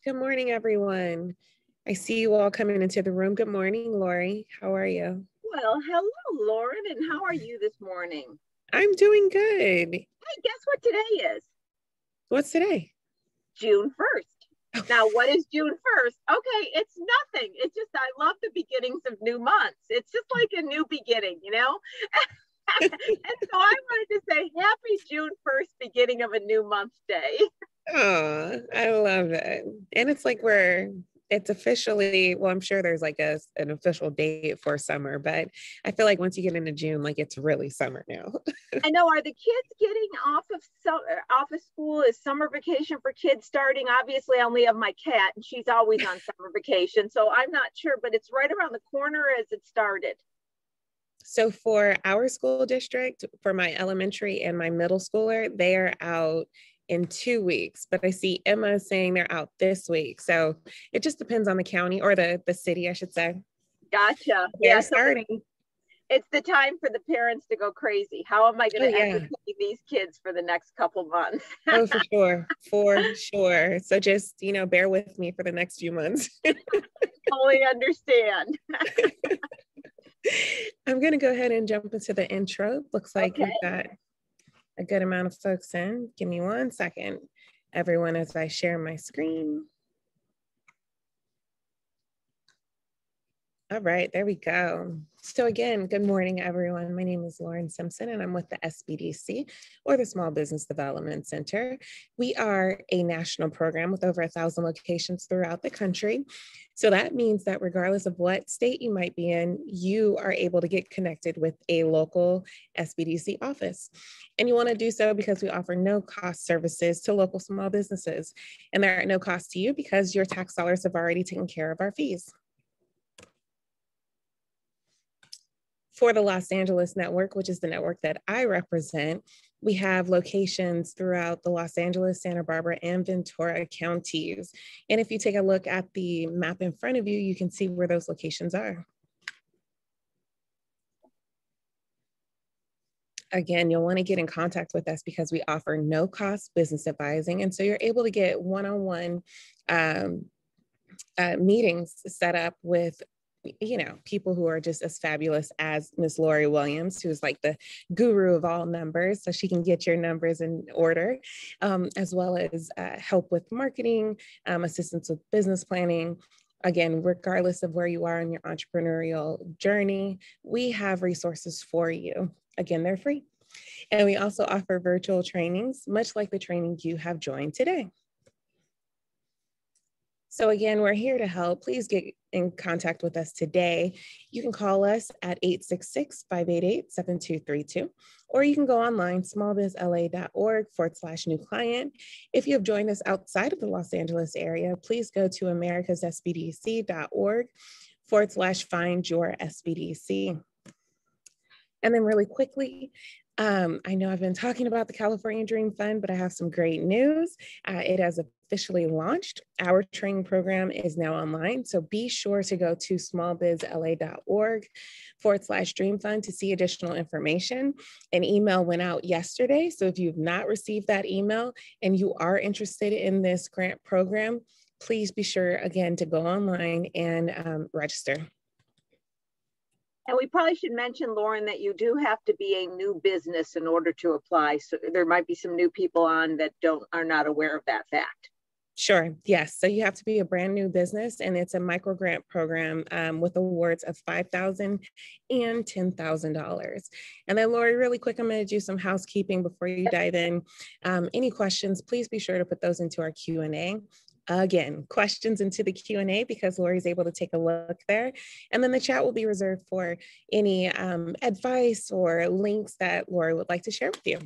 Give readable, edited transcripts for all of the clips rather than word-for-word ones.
Good morning, everyone. I see you all coming into the room. Good morning, Lori. How are you? Well, hello, Lauren, and how are you this morning? I'm doing good. Hey, guess what today is? What's today? June 1st. Now, what is June 1st? Okay, it's nothing. It's just I love the beginnings of new months. It's just like a new beginning, you know? And so I wanted to say happy June 1st, beginning of a new month day. Oh, I love it. And it's like it's officially, well, I'm sure there's like an official date for summer, but I feel like once you get into June, like it's really summer now. I know. Are the kids getting off of school? Is summer vacation for kids starting? Obviously, I only have my cat, and she's always on summer vacation, so I'm not sure. But it's right around the corner as it started. So for our school district, for my elementary and my middle schooler, they are out in 2 weeks, but I see Emma saying they're out this week. So it just depends on the county or the city, I should say. Gotcha. They're starting. It's the time for the parents to go crazy. How am I going to entertain these kids for the next couple months? Oh, for sure. For sure. So just, bear with me for the next few months. Totally understand. I'm going to go ahead and jump into the intro. Looks like we've got a good amount of folks in. Give me 1 second, everyone, as I share my screen. All right, there we go. So again, good morning, everyone. My name is Lauren Simpson, and I'm with the SBDC, or the Small Business Development Center. We are a national program with over 1,000 locations throughout the country. So that means that regardless of what state you might be in, you are able to get connected with a local SBDC office. And you want to do so because we offer no-cost services to local small businesses. And they're at no cost to you because your tax dollars have already taken care of our fees. For the Los Angeles network, which is the network that I represent, we have locations throughout the Los Angeles, Santa Barbara, and Ventura counties. And if you take a look at the map in front of you, you can see where those locations are. Again, you'll want to get in contact with us because we offer no-cost business advising. And so you're able to get one-on-one meetings set up with people who are just as fabulous as Miss Lori Williams, who is like the guru of all numbers. So she can get your numbers in order, as well as help with marketing, assistance with business planning. Again, regardless of where you are in your entrepreneurial journey, we have resources for you. Again, they're free. And we also offer virtual trainings, much like the training you have joined today. So again, we're here to help. Please get in contact with us today. You can call us at 866-588-7232, or you can go online, smallbizla.org/new client. If you have joined us outside of the Los Angeles area, please go to americassbdc.org/find your SBDC. And then really quickly, I know I've been talking about the California Dream Fund, but I have some great news. It has officially launched. Our training program is now online. So be sure to go to smallbizla.org/dream fund to see additional information. An email went out yesterday. So if you've not received that email and you are interested in this grant program, please be sure again to go online and register. And we probably should mention, Lauren, that you do have to be a new business in order to apply. So there might be some new people on that are not aware of that fact. Sure. Yes. So you have to be a brand new business, and it's a micro grant program with awards of $5,000 and $10,000. And then, Lori, really quick, I'm going to do some housekeeping before you dive in. Any questions, please be sure to put those into our Q&A. Again, questions into the Q&A because Lori's able to take a look there. And then the chat will be reserved for any advice or links that Lori would like to share with you.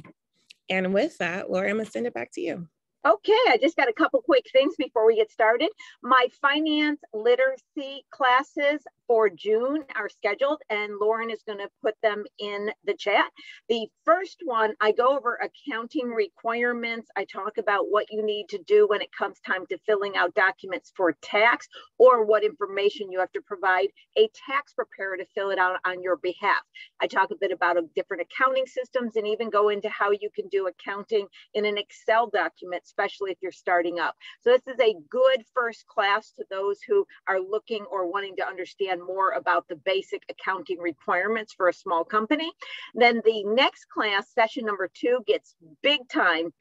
And with that, Lori, I'm going to send it back to you. Okay, I just got a couple quick things before we get started. My finance literacy classes for June are scheduled, and Lauren is going to put them in the chat. The first one, I go over accounting requirements. I talk about what you need to do when it comes time to filling out documents for tax, or what information you have to provide a tax preparer to fill it out on your behalf. I talk a bit about different accounting systems, and even go into how you can do accounting in an Excel document, especially if you're starting up. So this is a good first class to those who are looking or wanting to understand more about the basic accounting requirements for a small company. Then the next class, session number 2, gets big time,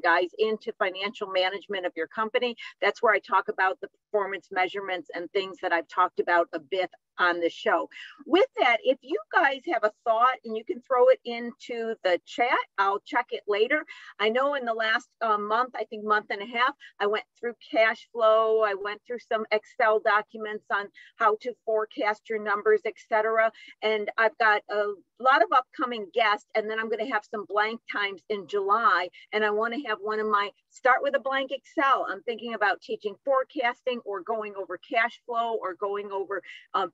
guys, into financial management of your company. That's where I talk about the performance measurements and things that I've talked about a bit on the show. With that, if you guys have a thought, and you can throw it into the chat, I'll check it later. I know in the last month, I think month and a half, I went through cash flow. I went through some Excel documents on how to forecast your numbers, etc. And I've got a lot of upcoming guests, and then I'm going to have some blank times in July. And I want to have one of my start with a blank Excel. I'm thinking about teaching forecasting, or going over cash flow, or going over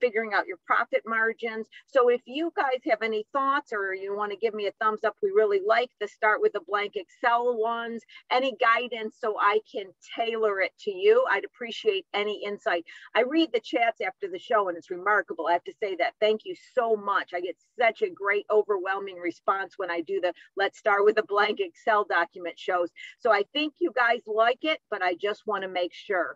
figuring out your profit margins. So if you guys have any thoughts, or you want to give me a thumbs up, we really like the start with the blank Excel ones, any guidance so I can tailor it to you. I'd appreciate any insight. I read the chats after the show, and it's remarkable. I have to say that. Thank you so much. I get such a great, overwhelming response when I do the Let's Start with a Blank Excel document shows. So I think you guys like it, but I just want to make sure.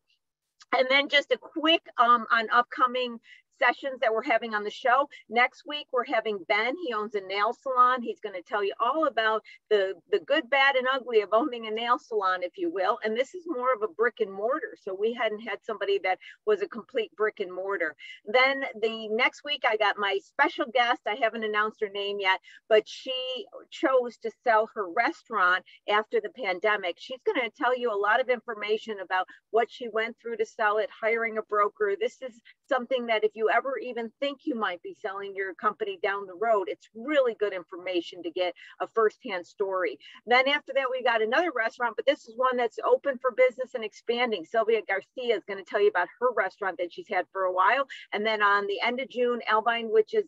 And then just a quick on upcoming sessions that we're having on the show. Next week, we're having Ben. He owns a nail salon. He's going to tell you all about the good, bad, and ugly of owning a nail salon, if you will. And this is more of a brick and mortar. So we hadn't had somebody that was a complete brick and mortar. Then the next week, I got my special guest. I haven't announced her name yet, but she chose to sell her restaurant after the pandemic. She's going to tell you a lot of information about what she went through to sell it, hiring a broker. This is something that if you ever even think you might be selling your company down the road, it's really good information to get a firsthand story. Then after that, we got another restaurant, but this is one that's open for business and expanding. Sylvia Garcia is going to tell you about her restaurant that she's had for a while. And then on the end of June, Albine, which is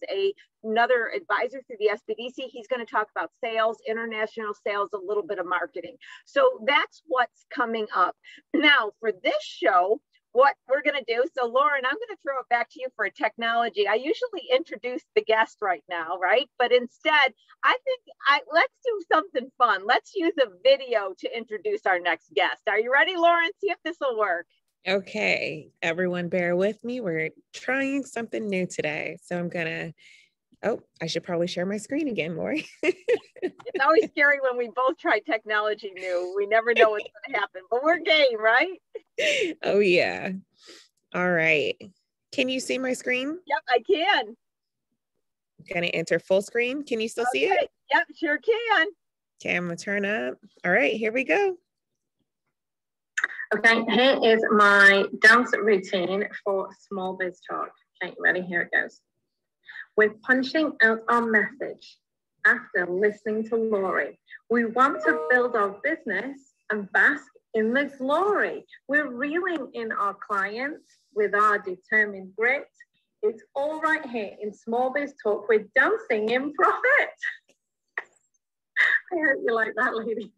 another advisor through the SBDC, he's going to talk about sales, international sales, a little bit of marketing. So that's what's coming up. Now for this show, what we're going to do. So Lauren, I'm going to throw it back to you for a technology. I usually introduce the guest right now, right? But instead, I think let's do something fun. Let's use a video to introduce our next guest. Are you ready, Lauren? See if this will work. Okay, everyone bear with me. We're trying something new today. So I'm going to, I should probably share my screen again, Lori. It's always scary when we both try technology new. We never know what's going to happen, but we're game, right? Oh, yeah. All right. Can you see my screen? Yep, I can. I'm going to enter full screen. Can you still see it? Yep, sure can. Okay, I'm going to turn up. All right, here we go. Okay, here is my dance routine for SmallBiz Talk. Okay, ready? Here it goes. We're punching out our message after listening to Lori. We want to build our business and bask in the glory. We're reeling in our clients with our determined grit. It's all right here in SmallBiz Talk. We're dancing in profit. I hope you like that, lady.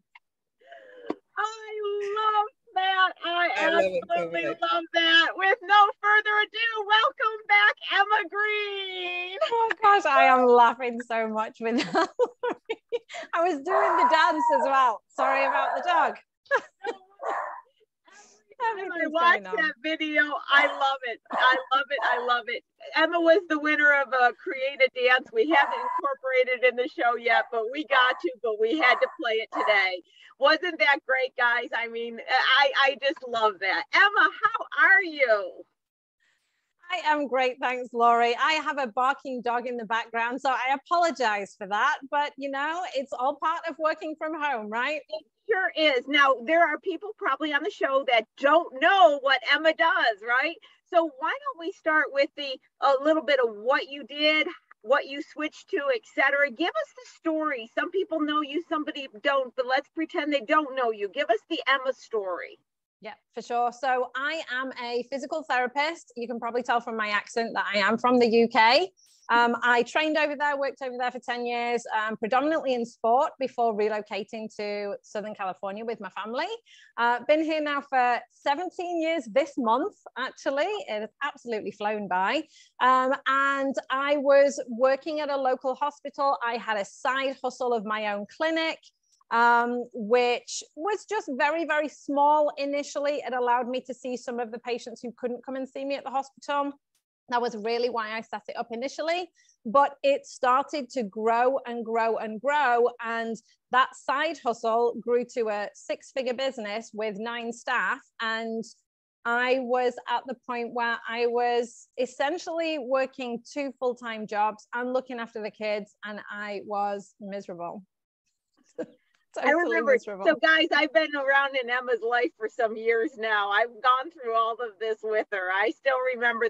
I love that. I absolutely love that. With no further ado, welcome back, Emma Green. Oh gosh, I am laughing so much with that. I was doing the dance as well. Sorry about the dog. I watched that video. I love it. I love it. I love it. Emma was the winner of a Create a Dance. We haven't incorporated it in the show yet, but we got to, but we had to play it today. Wasn't that great, guys? I mean, I just love that. Emma, how are you? I am great, thanks, Lori. I have a barking dog in the background, so I apologize for that. But, you know, it's all part of working from home, right? It sure is. Now, there are people probably on the show that don't know what Emma does, right? So why don't we start with a little bit of what you did, what you switched to, etc. Give us the story. Some people know you, somebody don't, but let's pretend they don't know you. Give us the Emma story. Yeah, for sure. So I am a physical therapist. You can probably tell from my accent that I am from the UK. I trained over there, worked over there for 10 years, predominantly in sport before relocating to Southern California with my family. Been here now for 17 years this month, actually. It has absolutely flown by. And I was working at a local hospital. I had a side hustle of my own clinic, which was just very, very small initially. It allowed me to see some of the patients who couldn't come and see me at the hospital. That was really why I set it up initially, but it started to grow and grow and grow. And that side hustle grew to a 6-figure business with 9 staff. And I was at the point where I was essentially working 2 full-time jobs and looking after the kids, and I was miserable. I remember. Miserable. So guys, I've been around in Emma's life for some years now. I've gone through all of this with her. I still remember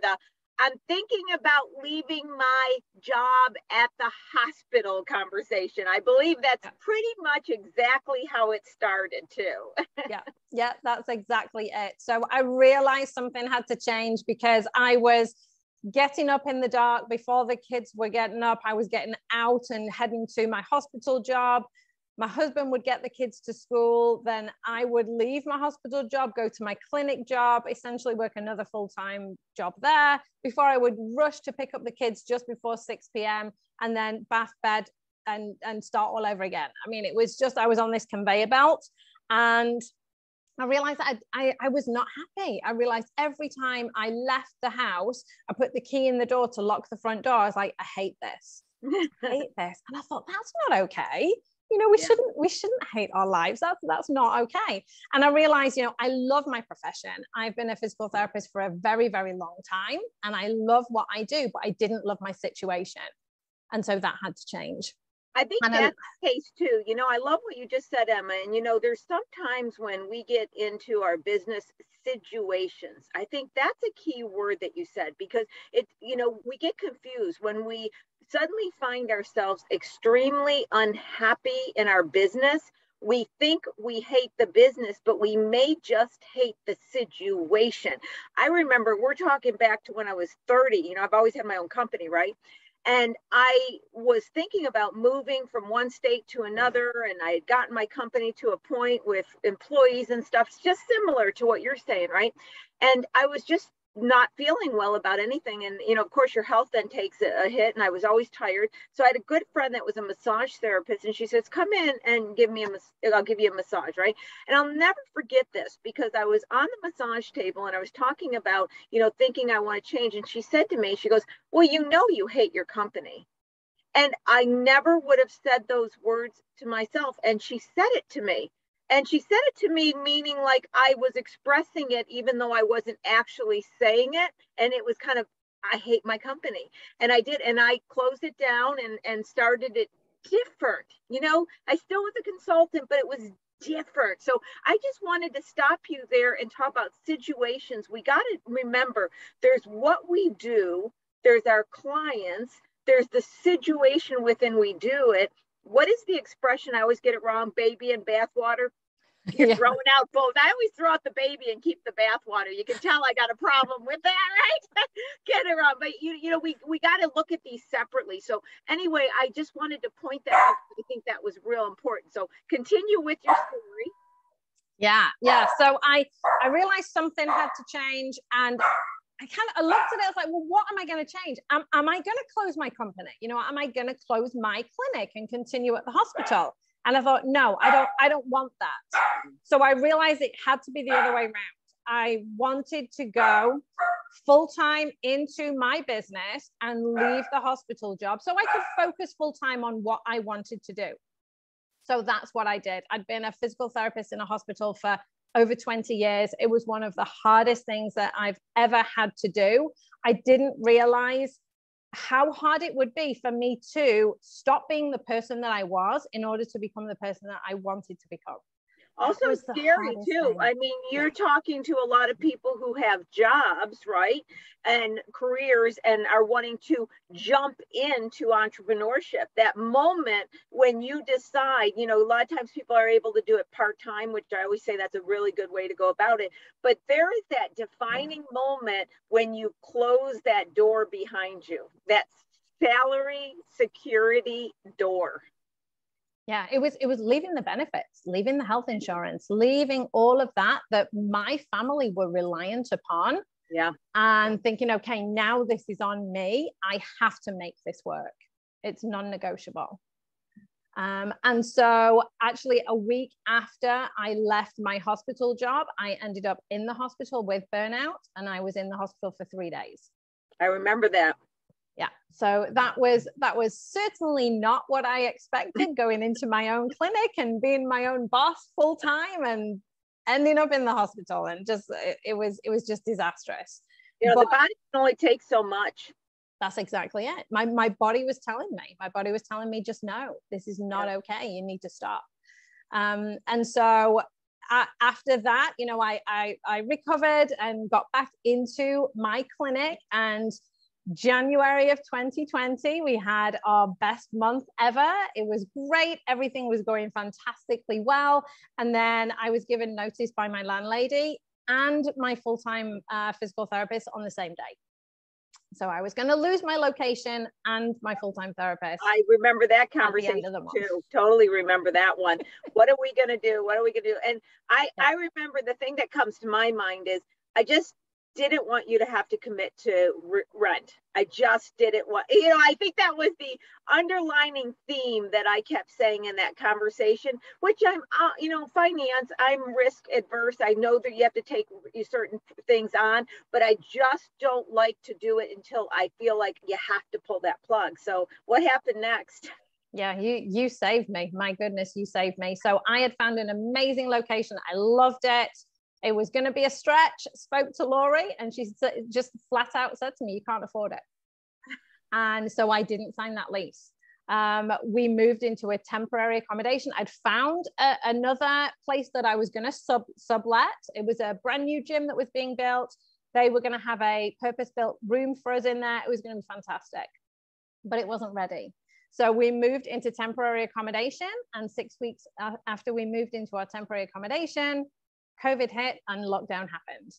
I'm thinking about leaving my job at the hospital conversation. I believe that's pretty much exactly how it started too. Yeah, that's exactly it. So I realized something had to change because I was getting up in the dark before the kids were getting up. I was getting out and heading to my hospital job. My husband would get the kids to school. Then I would leave my hospital job, go to my clinic job, essentially work another full-time job there before I would rush to pick up the kids just before 6 p.m. and then bath, bed, and start all over again. I mean, it was just, I was on this conveyor belt, and I realized that I was not happy. I realized every time I left the house, I put the key in the door to lock the front door. I was like, I hate this. I hate this. And I thought, that's not okay. You know, we shouldn't hate our lives. That's not okay. And I realized, you know, I love my profession. I've been a physical therapist for a very, very long time, and I love what I do, but I didn't love my situation. And so that had to change. I think that's the case too. You know, I love what you just said, Emma. And, you know, there's sometimes when we get into our business situations, I think that's a key word that you said, because it's, you know, we get confused when we suddenly find ourselves extremely unhappy in our business. We think we hate the business, but we may just hate the situation. I remember, we're talking back to when I was 30, you know, I've always had my own company, right? And I was thinking about moving from one state to another, and I had gotten my company to a point with employees and stuff, just similar to what you're saying, right? And I was just not feeling well about anything. And, you know, of course, your health then takes a hit, and I was always tired. So I had a good friend that was a massage therapist, and she says, come in and I'll give you a massage, right? And I'll never forget this, because I was on the massage table and I was talking about, you know, thinking I want to change. And she said to me, she goes, well, you know, you hate your company. And I never would have said those words to myself. And she said it to me. And she said it to me, meaning like I was expressing it, even though I wasn't actually saying it. And it was kind of, I hate my company. And I did. And I closed it down and started it different. You know, I still was a consultant, but it was different. So I just wanted to stop you there and talk about situations. We got to remember, there's what we do, there's our clients, there's the situation within we do it. What is the expression? I always get it wrong. Baby and bathwater. You're throwing out both. I always throw out the baby and keep the bathwater. You can tell I got a problem with that, right? Get it wrong. But you know, we got to look at these separately. So anyway, I just wanted to point that out. I think that was real important. So continue with your story. Yeah. So I realized something had to change, and I looked at it, I was like, well, what am I going to change? Am I going to close my company? You know, am I going to close my clinic and continue at the hospital? And I thought, no, I don't want that. So I realized it had to be the other way around. I wanted to go full-time into my business and leave the hospital job so I could focus full-time on what I wanted to do. So that's what I did. I'd been a physical therapist in a hospital for over 20 years. It was one of the hardest things that I've ever had to do. I didn't realize how hard it would be for me to stop being the person that I was in order to become the person that I wanted to become. Also scary too. I mean, you're talking to a lot of people who have jobs, right? And careers and are wanting to jump into entrepreneurship. That moment when you decide, you know, a lot of times people are able to do it part-time, which I always say that's a really good way to go about it. But there is that defining moment when you close that door behind you, that salary security door. Yeah, it was leaving the benefits, leaving the health insurance, leaving all of that my family were reliant upon. Yeah. And thinking, okay, now this is on me. I have to make this work. It's non-negotiable. And so actually a week after I left my hospital job, I ended up in the hospital with burnout, and I was in the hospital for 3 days. I remember that. Yeah, so that was certainly not what I expected, going into my own clinic and being my own boss full time and ending up in the hospital, and just it was just disastrous. You know, but the body can only take so much. That's exactly it. My body was telling me, just no, this is not okay. You need to stop. And so after that, you know, I recovered and got back into my clinic, and January of 2020, we had our best month ever. It was great. Everything was going fantastically well. And then I was given notice by my landlady and my full-time physical therapist on the same day. So I was going to lose my location and my full-time therapist. I remember that conversation too. Totally remember that one. What are we going to do? What are we going to do? And I remember the thing that comes to my mind is I just didn't want you to have to commit to rent. I just didn't want, you know, I think that was the underlining theme that I kept saying in that conversation, which I'm, you know, finance, I'm risk adverse. I know that you have to take certain things on, but I just don't like to do it until I feel like you have to pull that plug. So what happened next? Yeah, you saved me. My goodness, you saved me. So I had found an amazing location. I loved it. It was going to be a stretch. Spoke to Laurie, and she just flat out said to me, you can't afford it. And so I didn't sign that lease. We moved into a temporary accommodation. I'd found another place that I was going to sublet. It was a brand new gym that was being built. They were going to have a purpose-built room for us in there. It was going to be fantastic, but it wasn't ready. So we moved into temporary accommodation, and 6 weeks after we moved into our temporary accommodation, COVID hit and lockdown happened.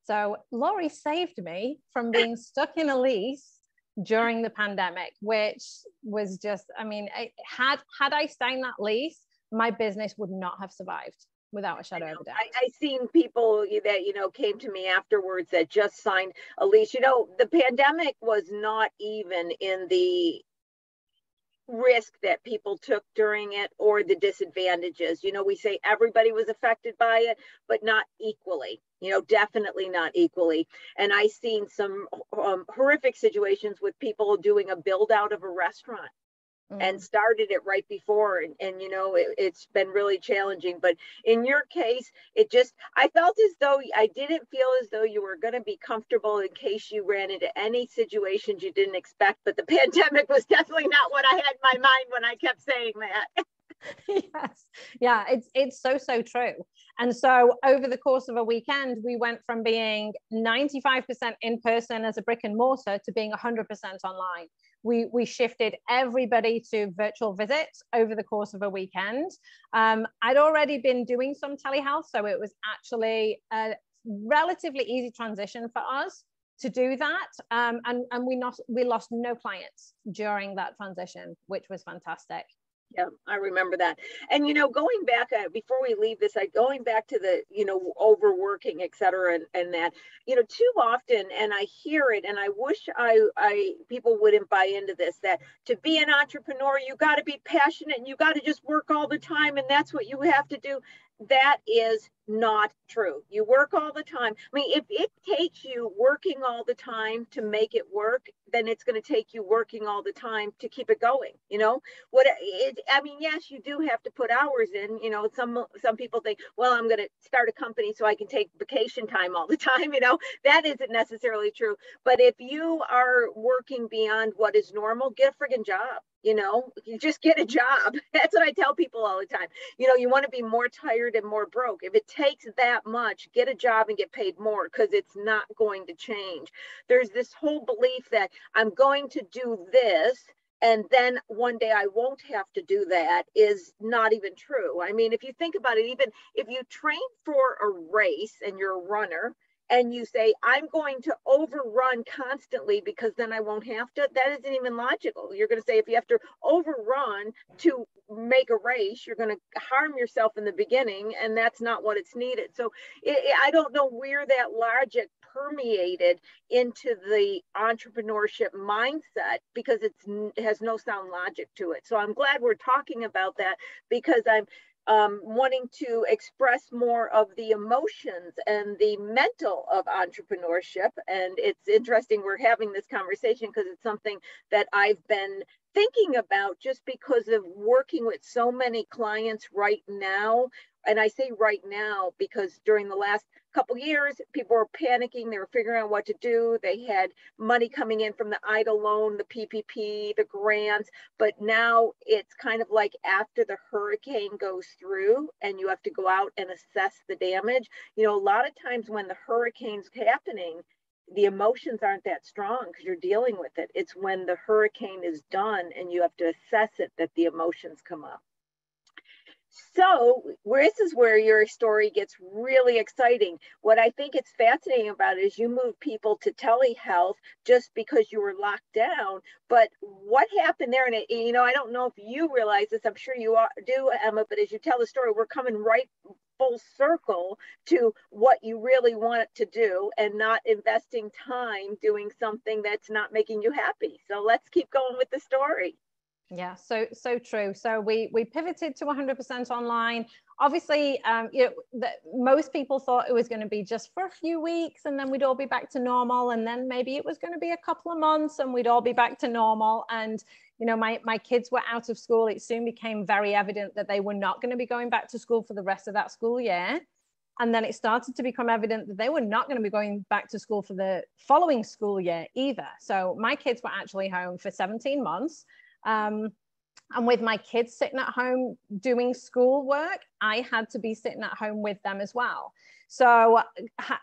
So Laurie saved me from being stuck in a lease during the pandemic, which was just, I mean, had I signed that lease, my business would not have survived without a shadow of a doubt. I seen people that, you know, came to me afterwards that just signed a lease. You know, the pandemic was not even in the risk that people took during it or the disadvantages. You know, we say everybody was affected by it, but not equally, you know, definitely not equally. And I seen some horrific situations with people doing a build out of a restaurant and started it right before. And you know, it's been really challenging. But in your case, I felt as though I didn't feel as though you were going to be comfortable in case you ran into any situations you didn't expect. But the pandemic was definitely not what I had in my mind when I kept saying that. Yes. Yeah, it's so true. And so over the course of a weekend, we went from being 95% in person as a brick and mortar to being 100% online. We shifted everybody to virtual visits over the course of a weekend. I'd already been doing some telehealth, so it was actually a relatively easy transition for us to do that. And we lost no clients during that transition, which was fantastic. Yeah, I remember that. And, you know, going back, before we leave this, going back to the, you know, overworking, et cetera, and that, you know, too often, and I hear it, and I wish people wouldn't buy into this, that to be an entrepreneur, you got to be passionate and you got to just work all the time. And that's what you have to do. That is not true. You work all the time. I mean, if it takes you working all the time to make it work, then it's going to take you working all the time to keep it going. You know I mean, yes, you do have to put hours in. You know, some people think, well, I'm going to start a company so I can take vacation time all the time. You know, that isn't necessarily true. But if you are working beyond what is normal, get a friggin' job. You know, you just get a job. That's what I tell people all the time. You know, you want to be more tired and more broke. If it takes that much, get a job and get paid more, because it's not going to change. There's this whole belief that I'm going to do this and then one day I won't have to do that is not even true. I mean, if you think about it, even if you train for a race and you're a runner, and you say, I'm going to overrun constantly because then I won't have to, that isn't even logical. You're going to say, if you have to overrun to make a race, you're going to harm yourself in the beginning, and that's not what it's needed. So I don't know where that logic permeated into the entrepreneurship mindset, because it has no sound logic to it. So I'm glad we're talking about that, because I'm wanting to express more of the emotions and the mental of entrepreneurship. And it's interesting we're having this conversation, because it's something that I've been thinking about, just because of working with so many clients right now. And I say right now because during the last couple years, people were panicking. They were figuring out what to do. They had money coming in from the EIDL loan, the PPP, the grants. But now it's kind of like after the hurricane goes through and you have to go out and assess the damage. You know, a lot of times when the hurricane's happening, the emotions aren't that strong because you're dealing with it. It's when the hurricane is done and you have to assess it that the emotions come up. So this is where your story gets really exciting. What I think it's fascinating about it is you move people to telehealth just because you were locked down. But what happened there? And you know, I don't know if you realize this. I'm sure you do, Emma. But as you tell the story, we're coming right full circle to what you really want to do, and not investing time doing something that's not making you happy. So let's keep going with the story. Yeah, so true. So we pivoted to 100% online. Obviously, you know, most people thought it was going to be just for a few weeks and then we'd all be back to normal. And then maybe it was going to be a couple of months and we'd all be back to normal. And, you know, my kids were out of school. It soon became very evident that they were not going to be going back to school for the rest of that school year. And then it started to become evident that they were not going to be going back to school for the following school year either. So my kids were actually home for 17 months. And with my kids sitting at home doing schoolwork, I had to be sitting at home with them as well. So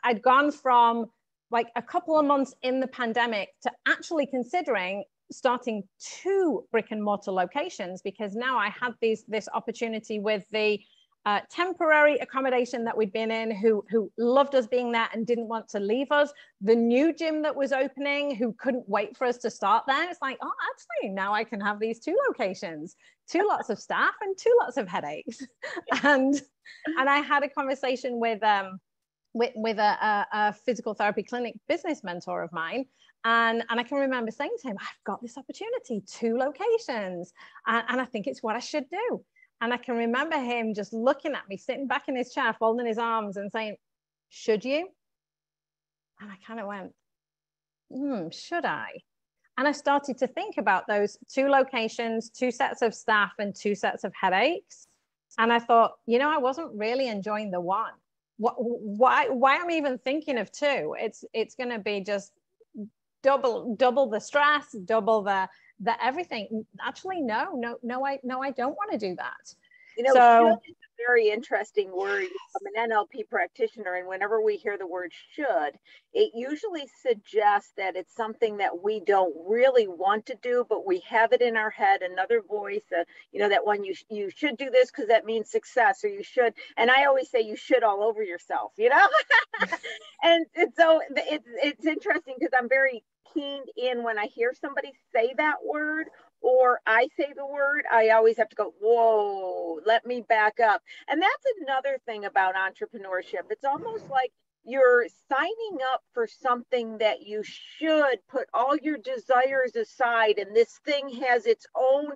I'd gone from like a couple of months in the pandemic to actually considering starting 2 brick and mortar locations, because now I had this opportunity with the temporary accommodation that we'd been in, who loved us being there and didn't want to leave us. The new gym that was opening, who couldn't wait for us to start there. It's like, oh, actually, now I can have these 2 locations, 2 lots of staff and 2 lots of headaches. and I had a conversation with a physical therapy clinic business mentor of mine. And I can remember saying to him, I've got this opportunity, 2 locations, and I think it's what I should do. And I can remember him just looking at me, sitting back in his chair, folding his arms and saying, should you? And I kind of went, should I? And I started to think about those 2 locations, 2 sets of staff and 2 sets of headaches. And I thought, you know, I wasn't really enjoying the one. Why am I even thinking of 2? It's going to be just double the stress, double the everything. Actually, no, I don't want to do that. You know, so should is a very interesting word. I'm an NLP practitioner, and whenever we hear the word should, it usually suggests that it's something that we don't really want to do, but we have it in our head, another voice, you know, that one, you should do this because that means success, or you should. And I always say you should all over yourself, you know? and so it's interesting because I'm very keened in when I hear somebody say that word, or I say the word, I always have to go, whoa, let me back up. And that's another thing about entrepreneurship. It's almost like you're signing up for something that you should put all your desires aside, and this thing has its own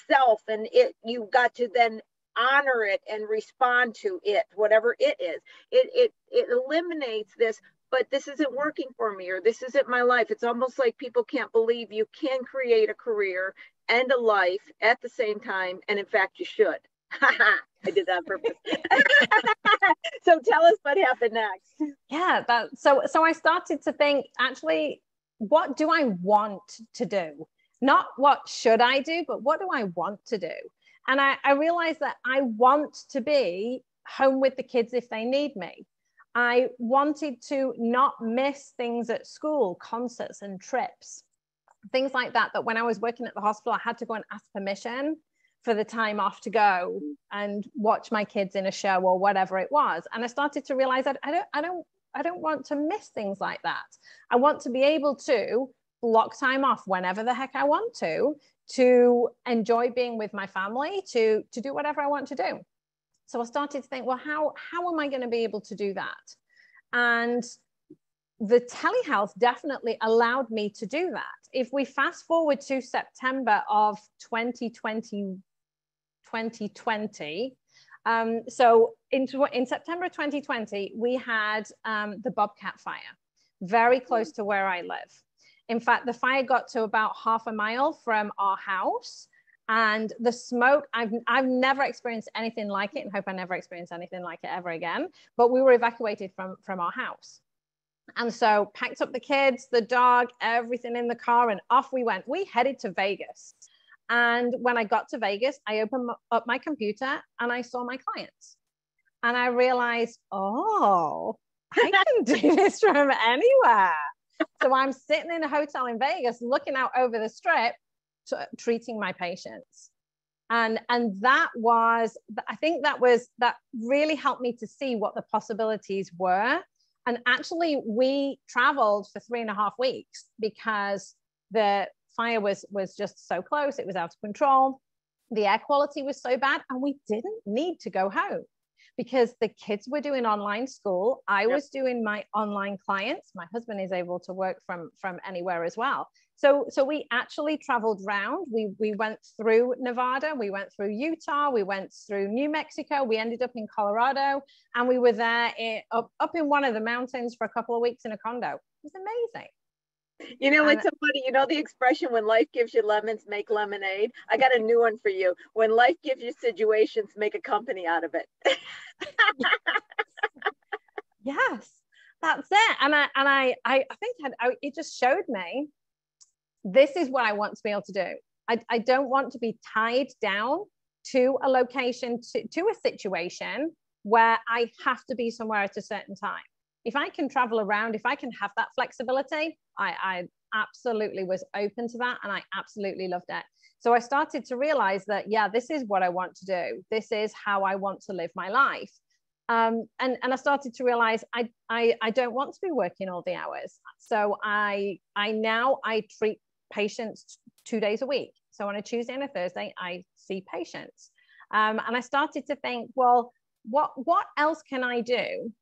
self, and you've got to then honor it and respond to it, whatever it is. It eliminates this, but this isn't working for me, or this isn't my life. It's almost like people can't believe you can create a career and a life at the same time. And in fact, you should. I did that on purpose. So tell us what happened next. Yeah, so I started to think, actually, what do I want to do? Not what should I do, but what do I want to do? And I realized that I want to be home with the kids if they need me. I wanted to not miss things at school, concerts and trips, things like that, that when I was working at the hospital, I had to go and ask permission for the time off to go and watch my kids in a show or whatever it was. And I started to realize that I don't want to miss things like that. I want to be able to block time off whenever the heck I want to enjoy being with my family, to do whatever I want to do. So I started to think, well, how am I going to be able to do that? And the telehealth definitely allowed me to do that. If we fast forward to September of 2020, so in September 2020, we had the Bobcat fire very close to where I live. In fact, the fire got to about half a mile from our house, and the smoke, I've never experienced anything like it, and hope I never experience anything like it ever again. But we were evacuated from our house. And so packed up the kids, the dog, everything in the car, and off we went. We headed to Vegas. And when I got to Vegas, I opened up my computer and I saw my clients. And I realized, oh, I can do this from anywhere. So I'm sitting in a hotel in Vegas, looking out over the strip, treating my patients. And that was, I think that really helped me to see what the possibilities were. And actually we traveled for 3.5 weeks because the fire was just so close. It was out of control. The air quality was so bad, and we didn't need to go home because the kids were doing online school. I was doing my online clients. My husband is able to work from anywhere as well. So we actually traveled around. We went through Nevada, we went through Utah, we went through New Mexico, we ended up in Colorado, and we were there up in one of the mountains for a couple of weeks in a condo. It was amazing. You know, it's so funny. You know the expression, when life gives you lemons, make lemonade? I got a new one for you. When life gives you situations, make a company out of it. Yes, that's it. And I think it just showed me, this is what I want to be able to do. I don't want to be tied down to a location, to a situation where I have to be somewhere at a certain time. If I can travel around, if I can have that flexibility, I absolutely was open to that, and I absolutely loved it. So I started to realize that, yeah, this is what I want to do. This is how I want to live my life. And I started to realize I don't want to be working all the hours. So I treat patients 2 days a week. So on a Tuesday and a Thursday, I see patients. And I started to think, well, what else can I do?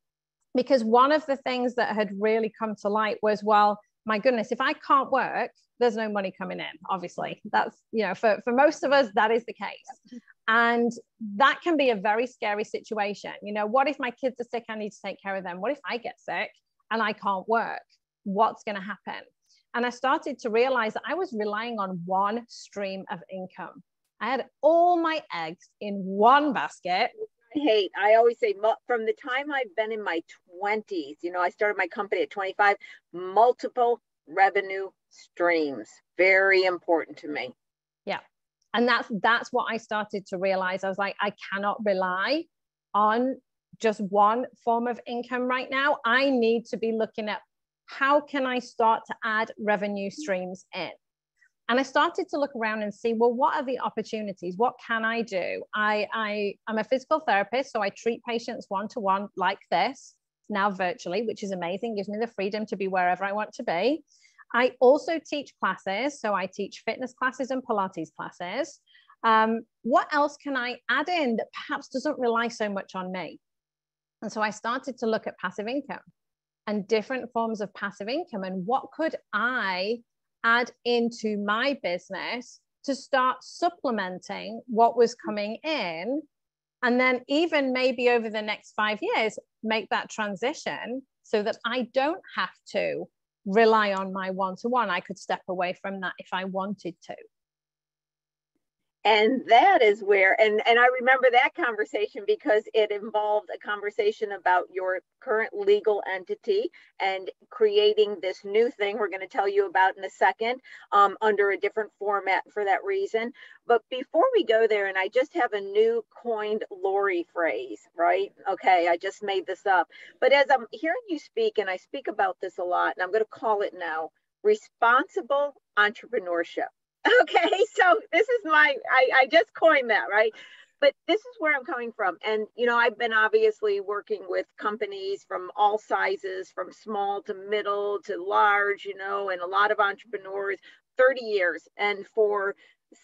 Because one of the things that had really come to light was, well, my goodness, if I can't work, there's no money coming in. Obviously, that's, for most of us, that is the case. And that can be a very scary situation. What if my kids are sick? I need to take care of them. What if I get sick and I can't work? What's going to happen? And I started to realize that I was relying on one stream of income. I had all my eggs in one basket. I always say, from the time I've been in my 20s, I started my company at 25, multiple revenue streams, very important to me. Yeah. And that's what I started to realize. I was like, I cannot rely on just one form of income right now. I need to be looking at, how can I start to add revenue streams in? And I started to look around and see, well, what are the opportunities? What can I do? I'm a physical therapist, so I treat patients one-to-one like this, now virtually, which is amazing, gives me the freedom to be wherever I want to be. I also teach classes, so I teach fitness classes and Pilates classes. What else can I add in that perhaps doesn't rely so much on me? And so I started to look at passive income and different forms of passive income, and what could I add into my business to start supplementing what was coming in, and then even maybe over the next 5 years, make that transition so that I don't have to rely on my one-to-one. I could step away from that if I wanted to. And that is where, and I remember that conversation because it involved a conversation about your current legal entity and creating this new thing we're going to tell you about in a second, under a different format for that reason. But before we go there, and I just have a new coined Lori phrase, right? Okay, I just made this up. But as I'm hearing you speak, and I speak about this a lot, and I'm going to call it now, responsible entrepreneurship. Okay, so this is I just coined that, right? But this is where I'm coming from. And, you know, I've been obviously working with companies from all sizes, from small to middle to large, you know, and a lot of entrepreneurs, 30 years. And for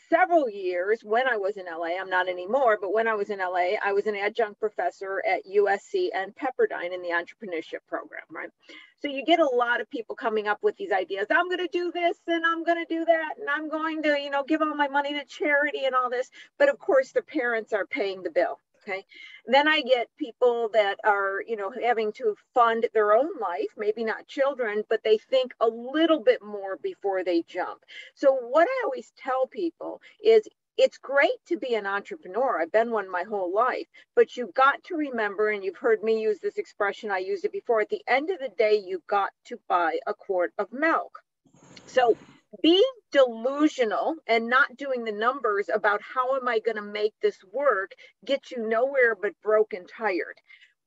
several years when I was in LA, I'm not anymore, but when I was in LA, I was an adjunct professor at USC and Pepperdine in the entrepreneurship program, right? So you get a lot of people coming up with these ideas. I'm going to do this and I'm going to do that. And I'm going to, you know, give all my money to charity and all this. But of course, the parents are paying the bill. Okay. Then I get people that are, you know, having to fund their own life, maybe not children, but they think a little bit more before they jump. So what I always tell people is, it's great to be an entrepreneur. I've been one my whole life, but you've got to remember, and you've heard me use this expression, I used it before, at the end of the day, you've got to buy a quart of milk. So being delusional and not doing the numbers about how am I going to make this work gets you nowhere but broke and tired.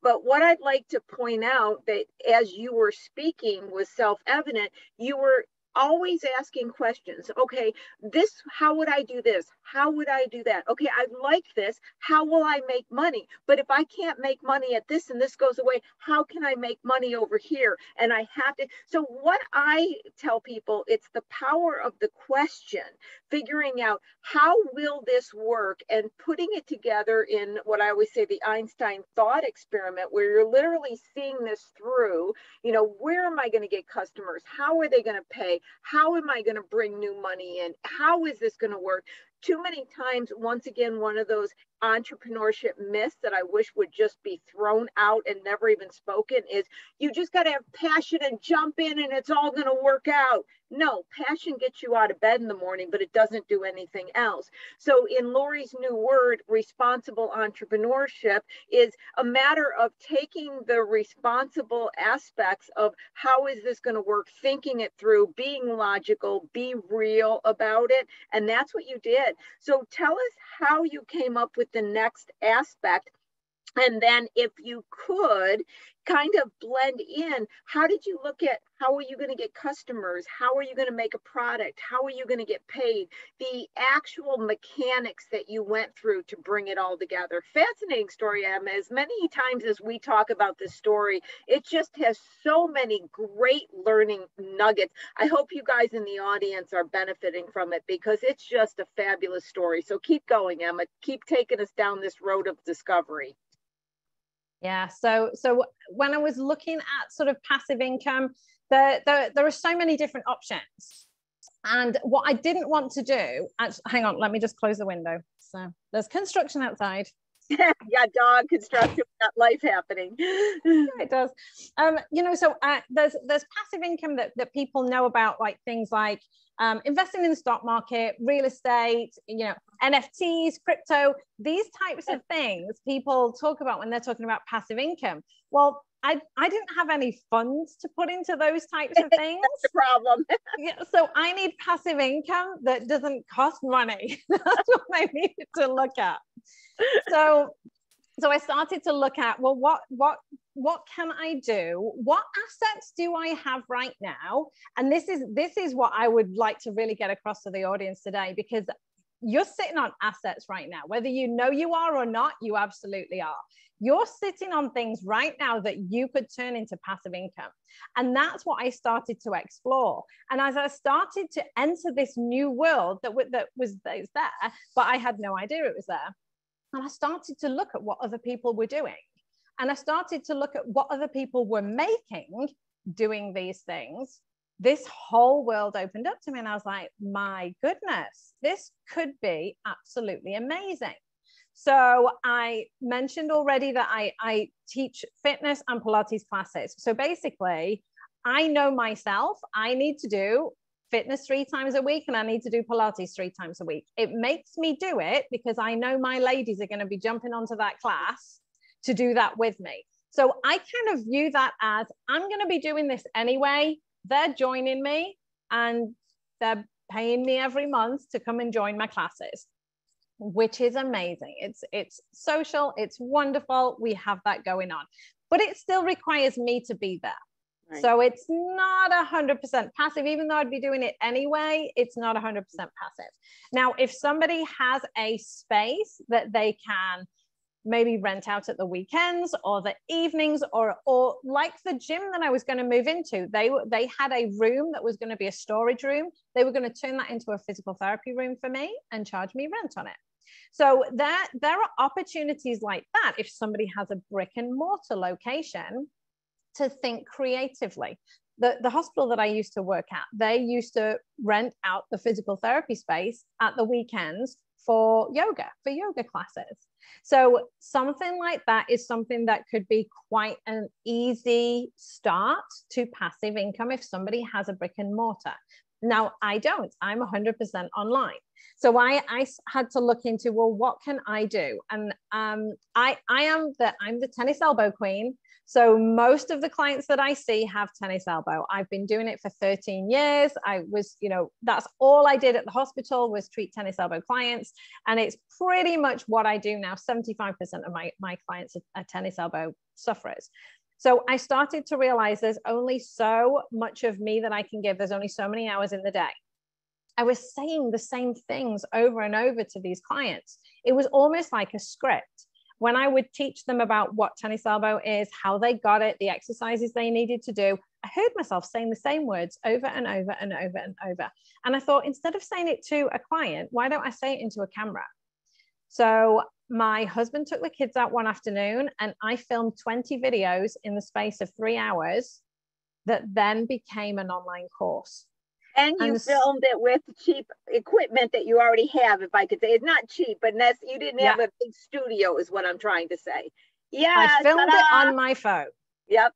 But what I'd like to point out, that as you were speaking was self-evident, you were always asking questions. Okay, this, how would I do this? How would I do that? Okay, I like this. How will I make money? But if I can't make money at this and this goes away, how can I make money over here? And I have to. So what I tell people, it's the power of the question, figuring out how will this work and putting it together in what I always say, the Einstein thought experiment, where you're literally seeing this through, you know, where am I going to get customers? How are they going to pay? How am I going to bring new money in? How is this going to work? Too many times, once again, one of those entrepreneurship myths that I wish would just be thrown out and never even spoken is, you just got to have passion and jump in and it's all going to work out. No, passion gets you out of bed in the morning, but it doesn't do anything else. So in Lori's new word, responsible entrepreneurship is a matter of taking the responsible aspects of how is this going to work, thinking it through, being logical, be real about it. And that's what you did. So tell us how you came up with the next aspect. And then if you could kind of blend in, how did you look at, how are you going to get customers? How are you going to make a product? How are you going to get paid? The actual mechanics that you went through to bring it all together. Fascinating story, Emma. As many times as we talk about this story, it just has so many great learning nuggets. I hope you guys in the audience are benefiting from it, because it's just a fabulous story. So keep going, Emma. Keep taking us down this road of discovery. Yeah, so when I was looking at sort of passive income, there are so many different options. And what I didn't want to do, hang on, let me just close the window. So there's construction outside. Yeah, dog construction, got life happening. Yeah, it does. You know, so there's passive income that people know about, like things like investing in the stock market, real estate, you know, NFTs, crypto, these types of things people talk about when they're talking about passive income. Well, I didn't have any funds to put into those types of things. That's the problem. Yeah, so I need passive income that doesn't cost money. That's what I needed to look at. So I started to look at, well, what can I do? What assets do I have right now? And this is what I would like to really get across to the audience today, because you're sitting on assets right now, whether you know you are or not, you absolutely are. You're sitting on things right now that you could turn into passive income. And that's what I started to explore. And as I started to enter this new world that was there, but I had no idea it was there. And I started to look at what other people were doing. And I started to look at what other people were making doing these things. This whole world opened up to me, and I was like, my goodness, this could be absolutely amazing. So I mentioned already that I teach fitness and Pilates classes. So basically, I know myself, I need to do fitness 3 times a week and I need to do Pilates 3 times a week. It makes me do it because I know my ladies are going to be jumping onto that class to do that with me. So I kind of view that as I'm going to be doing this anyway. They're joining me and they're paying me every month to come and join my classes, which is amazing. It's social, it's wonderful. We have that going on, but it still requires me to be there. Right. So it's not 100% passive, even though I'd be doing it anyway, it's not 100% passive. Now, if somebody has a space that they can maybe rent out at the weekends or the evenings, or like the gym that I was going to move into, they had a room that was going to be a storage room. They were going to turn that into a physical therapy room for me and charge me rent on it. So there are opportunities like that. If somebody has a brick and mortar location, to think creatively. The hospital that I used to work at, they used to rent out the physical therapy space at the weekends for yoga classes. So something like that is something that could be quite an easy start to passive income if somebody has a brick and mortar. Now, I don't. I'm 100% online. So I had to look into, well, what can I do? And I'm the tennis elbow queen. So most of the clients that I see have tennis elbow. I've been doing it for 13 years. I was, that's all I did at the hospital was treat tennis elbow clients. And it's pretty much what I do now. 75% of my clients are tennis elbow sufferers. So I started to realize there's only so much of me that I can give. There's only so many hours in the day. I was saying the same things over and over to these clients. It was almost like a script. When I would teach them about what tennis elbow is, how they got it, the exercises they needed to do, I heard myself saying the same words over and over and over and over. And I thought, instead of saying it to a client, why don't I say it into a camera? So my husband took the kids out one afternoon and I filmed 20 videos in the space of 3 hours that then became an online course. And you filmed it with cheap equipment that you already have, if I could say. It's not cheap, but you didn't have a big studio is what I'm trying to say. Yeah. I filmed it on my phone. Yep.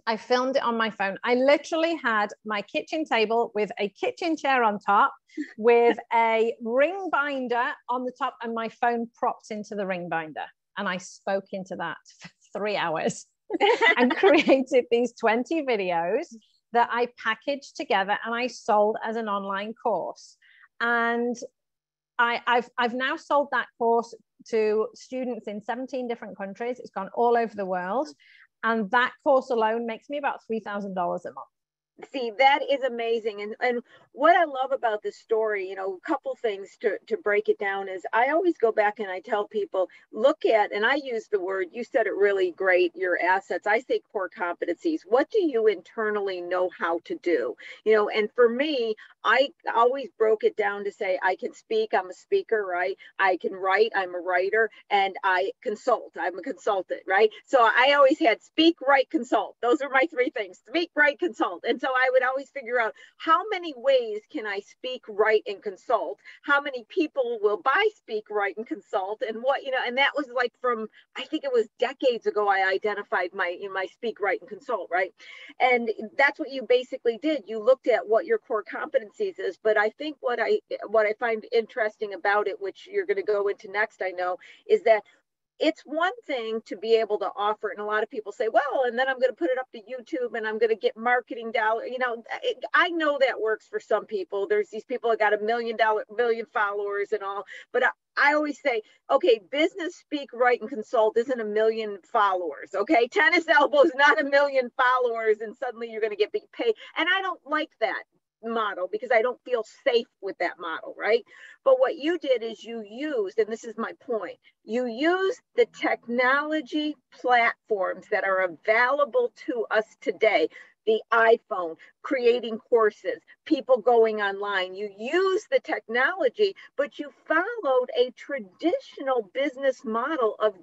I filmed it on my phone. I literally had my kitchen table with a kitchen chair on top with a ring binder on the top and my phone propped into the ring binder. And I spoke into that for 3 hours and created these 20 videos that I packaged together and I sold as an online course. And I've now sold that course to students in 17 different countries. It's gone all over the world. And that course alone makes me about $3,000 a month. See, that is amazing. And what I love about this story, a couple things to break it down is I always go back and I tell people, look at, and I use the word, you said it really great, your assets. I say core competencies. What do you internally know how to do? And for me, I always broke it down to say, I can speak, I'm a speaker, right? I can write, I'm a writer, and I consult, I'm a consultant, right? So I always had speak, write, consult. Those are my 3 things, speak, write, consult. And so I would always figure out how many ways can I speak, write, and consult? How many people will buy speak, write, and consult? And what, and that was like from, I think it was decades ago, I identified my speak, write, and consult, right? And that's what you basically did. You looked at what your core competencies is. But I think what I find interesting about it, which you're going to go into next, I know, is that it's one thing to be able to offer it. And a lot of people say, well, and then I'm going to put it up to YouTube and I'm going to get marketing dollars. I know that works for some people. There's these people that got $1 million followers and all. But I always say, okay, business speak, write, and consult isn't 1 million followers. Okay. Tennis elbow is not 1 million followers and suddenly you're going to get big pay. And I don't like that model because I don't feel safe with that model, right? But what you did is you used, and this is my point, you used the technology platforms that are available to us today, the iPhone, creating courses, people going online. You use the technology, but you followed a traditional business model of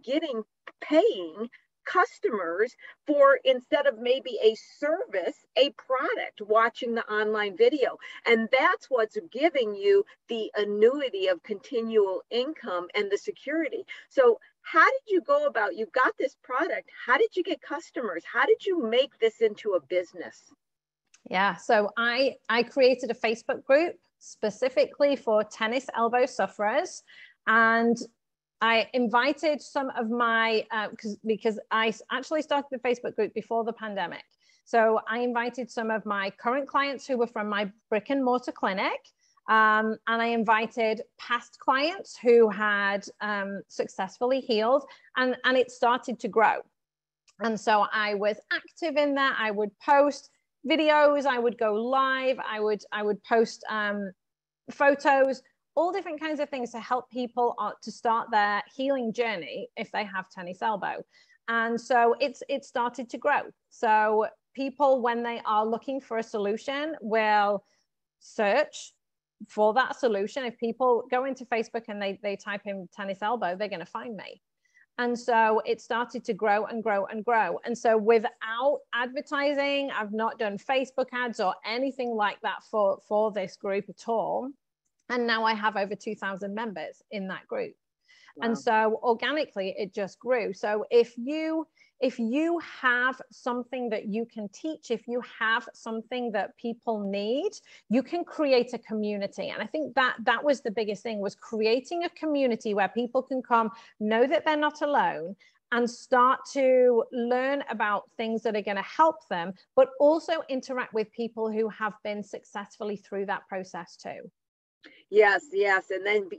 paying customers for, instead of maybe a service, a product, watching the online video. And that's what's giving you the annuity of continual income and the security. So how did you go about, you got this product, how did you get customers? How did you make this into a business? Yeah, so I created a Facebook group specifically for tennis elbow sufferers, and I invited some of my, because I actually started the Facebook group before the pandemic. So I invited some of my current clients who were from my brick and mortar clinic. And I invited past clients who had successfully healed, and it started to grow. And so I was active in that. I would post videos, I would go live, I would post photos, all different kinds of things to help people to start their healing journey if they have tennis elbow. And so it started to grow. So people, when they are looking for a solution, will search for that solution. If people go into Facebook and they type in tennis elbow, they're going to find me. And so it started to grow and grow and grow. And so without advertising, I've not done Facebook ads or anything like that for this group at all. And now I have over 2,000 members in that group. Wow. And so organically, it just grew. So if you have something that you can teach, if you have something that people need, you can create a community. And I think that was the biggest thing, was creating a community where people can come, know that they're not alone, and start to learn about things that are going to help them, but also interact with people who have been successfully through that process too. Yes, yes. And then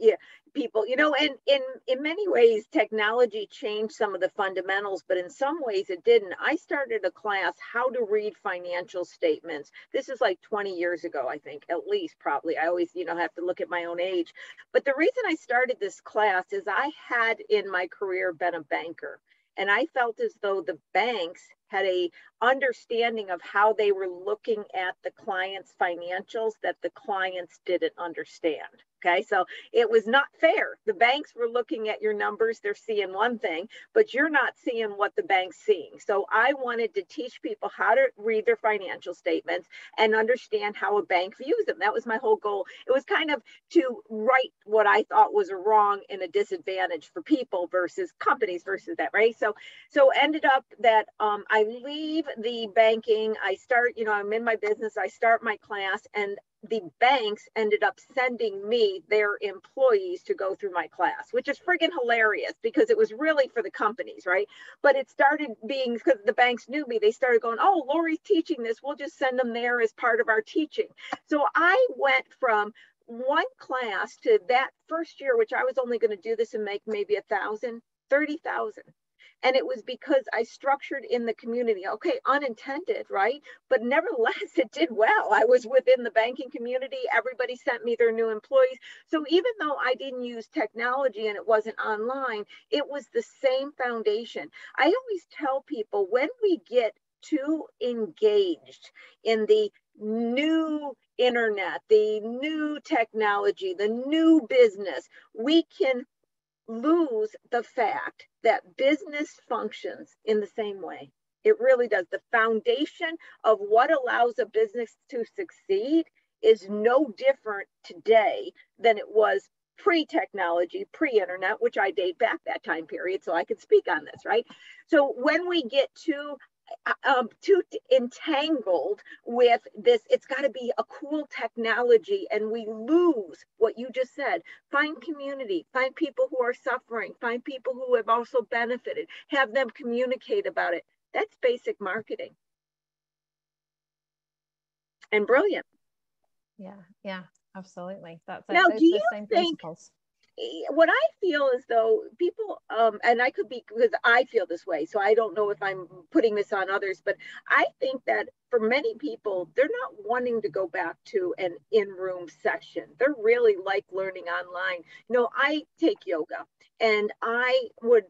people, and in many ways, technology changed some of the fundamentals, but in some ways it didn't. I started a class, how to read financial statements. This is like 20 years ago, I think, at least probably. I always, have to look at my own age. But the reason I started this class is I had in my career been a banker. And I felt as though the banks had a understanding of how they were looking at the client's financials that the clients didn't understand. Okay, so it was not fair. The banks were looking at your numbers, they're seeing one thing, but you're not seeing what the bank's seeing. So I wanted to teach people how to read their financial statements and understand how a bank views them. That was my whole goal. It was kind of to right what I thought was a wrong and a disadvantage for people versus companies versus that, right? So ended up that I leave the banking, I start, I'm in my business, I start my class, and the banks ended up sending me their employees to go through my class, which is friggin' hilarious because it was really for the companies, right? But it started being, because the banks knew me, they started going, oh, Lori's teaching this, we'll just send them there as part of our teaching. So I went from one class to that first year, which I was only going to do this and make maybe 1,000, 30,000. And it was because I structured in the community, okay, unintended, right? But nevertheless, it did well. I was within the banking community. Everybody sent me their new employees. So even though I didn't use technology and it wasn't online, it was the same foundation. I always tell people, when we get too engaged in the new internet, the new technology, the new business, we can lose the fact that business functions in the same way. It really does. The foundation of what allows a business to succeed is no different today than it was pre-technology, pre-internet, which I date back that time period, so I can speak on this, right? So when we get too entangled with this, it's got to be a cool technology, and we lose what you just said. Find community, find people who are suffering, find people who have also benefited, have them communicate about it. That's basic marketing. And brilliant. Yeah, absolutely. That's now, do you the same think principles. What I feel is though people, and I could be, because I feel this way, so I don't know if I'm putting this on others, but I think that for many people, they're not wanting to go back to an in-room session. They're really like learning online. I take yoga, and I would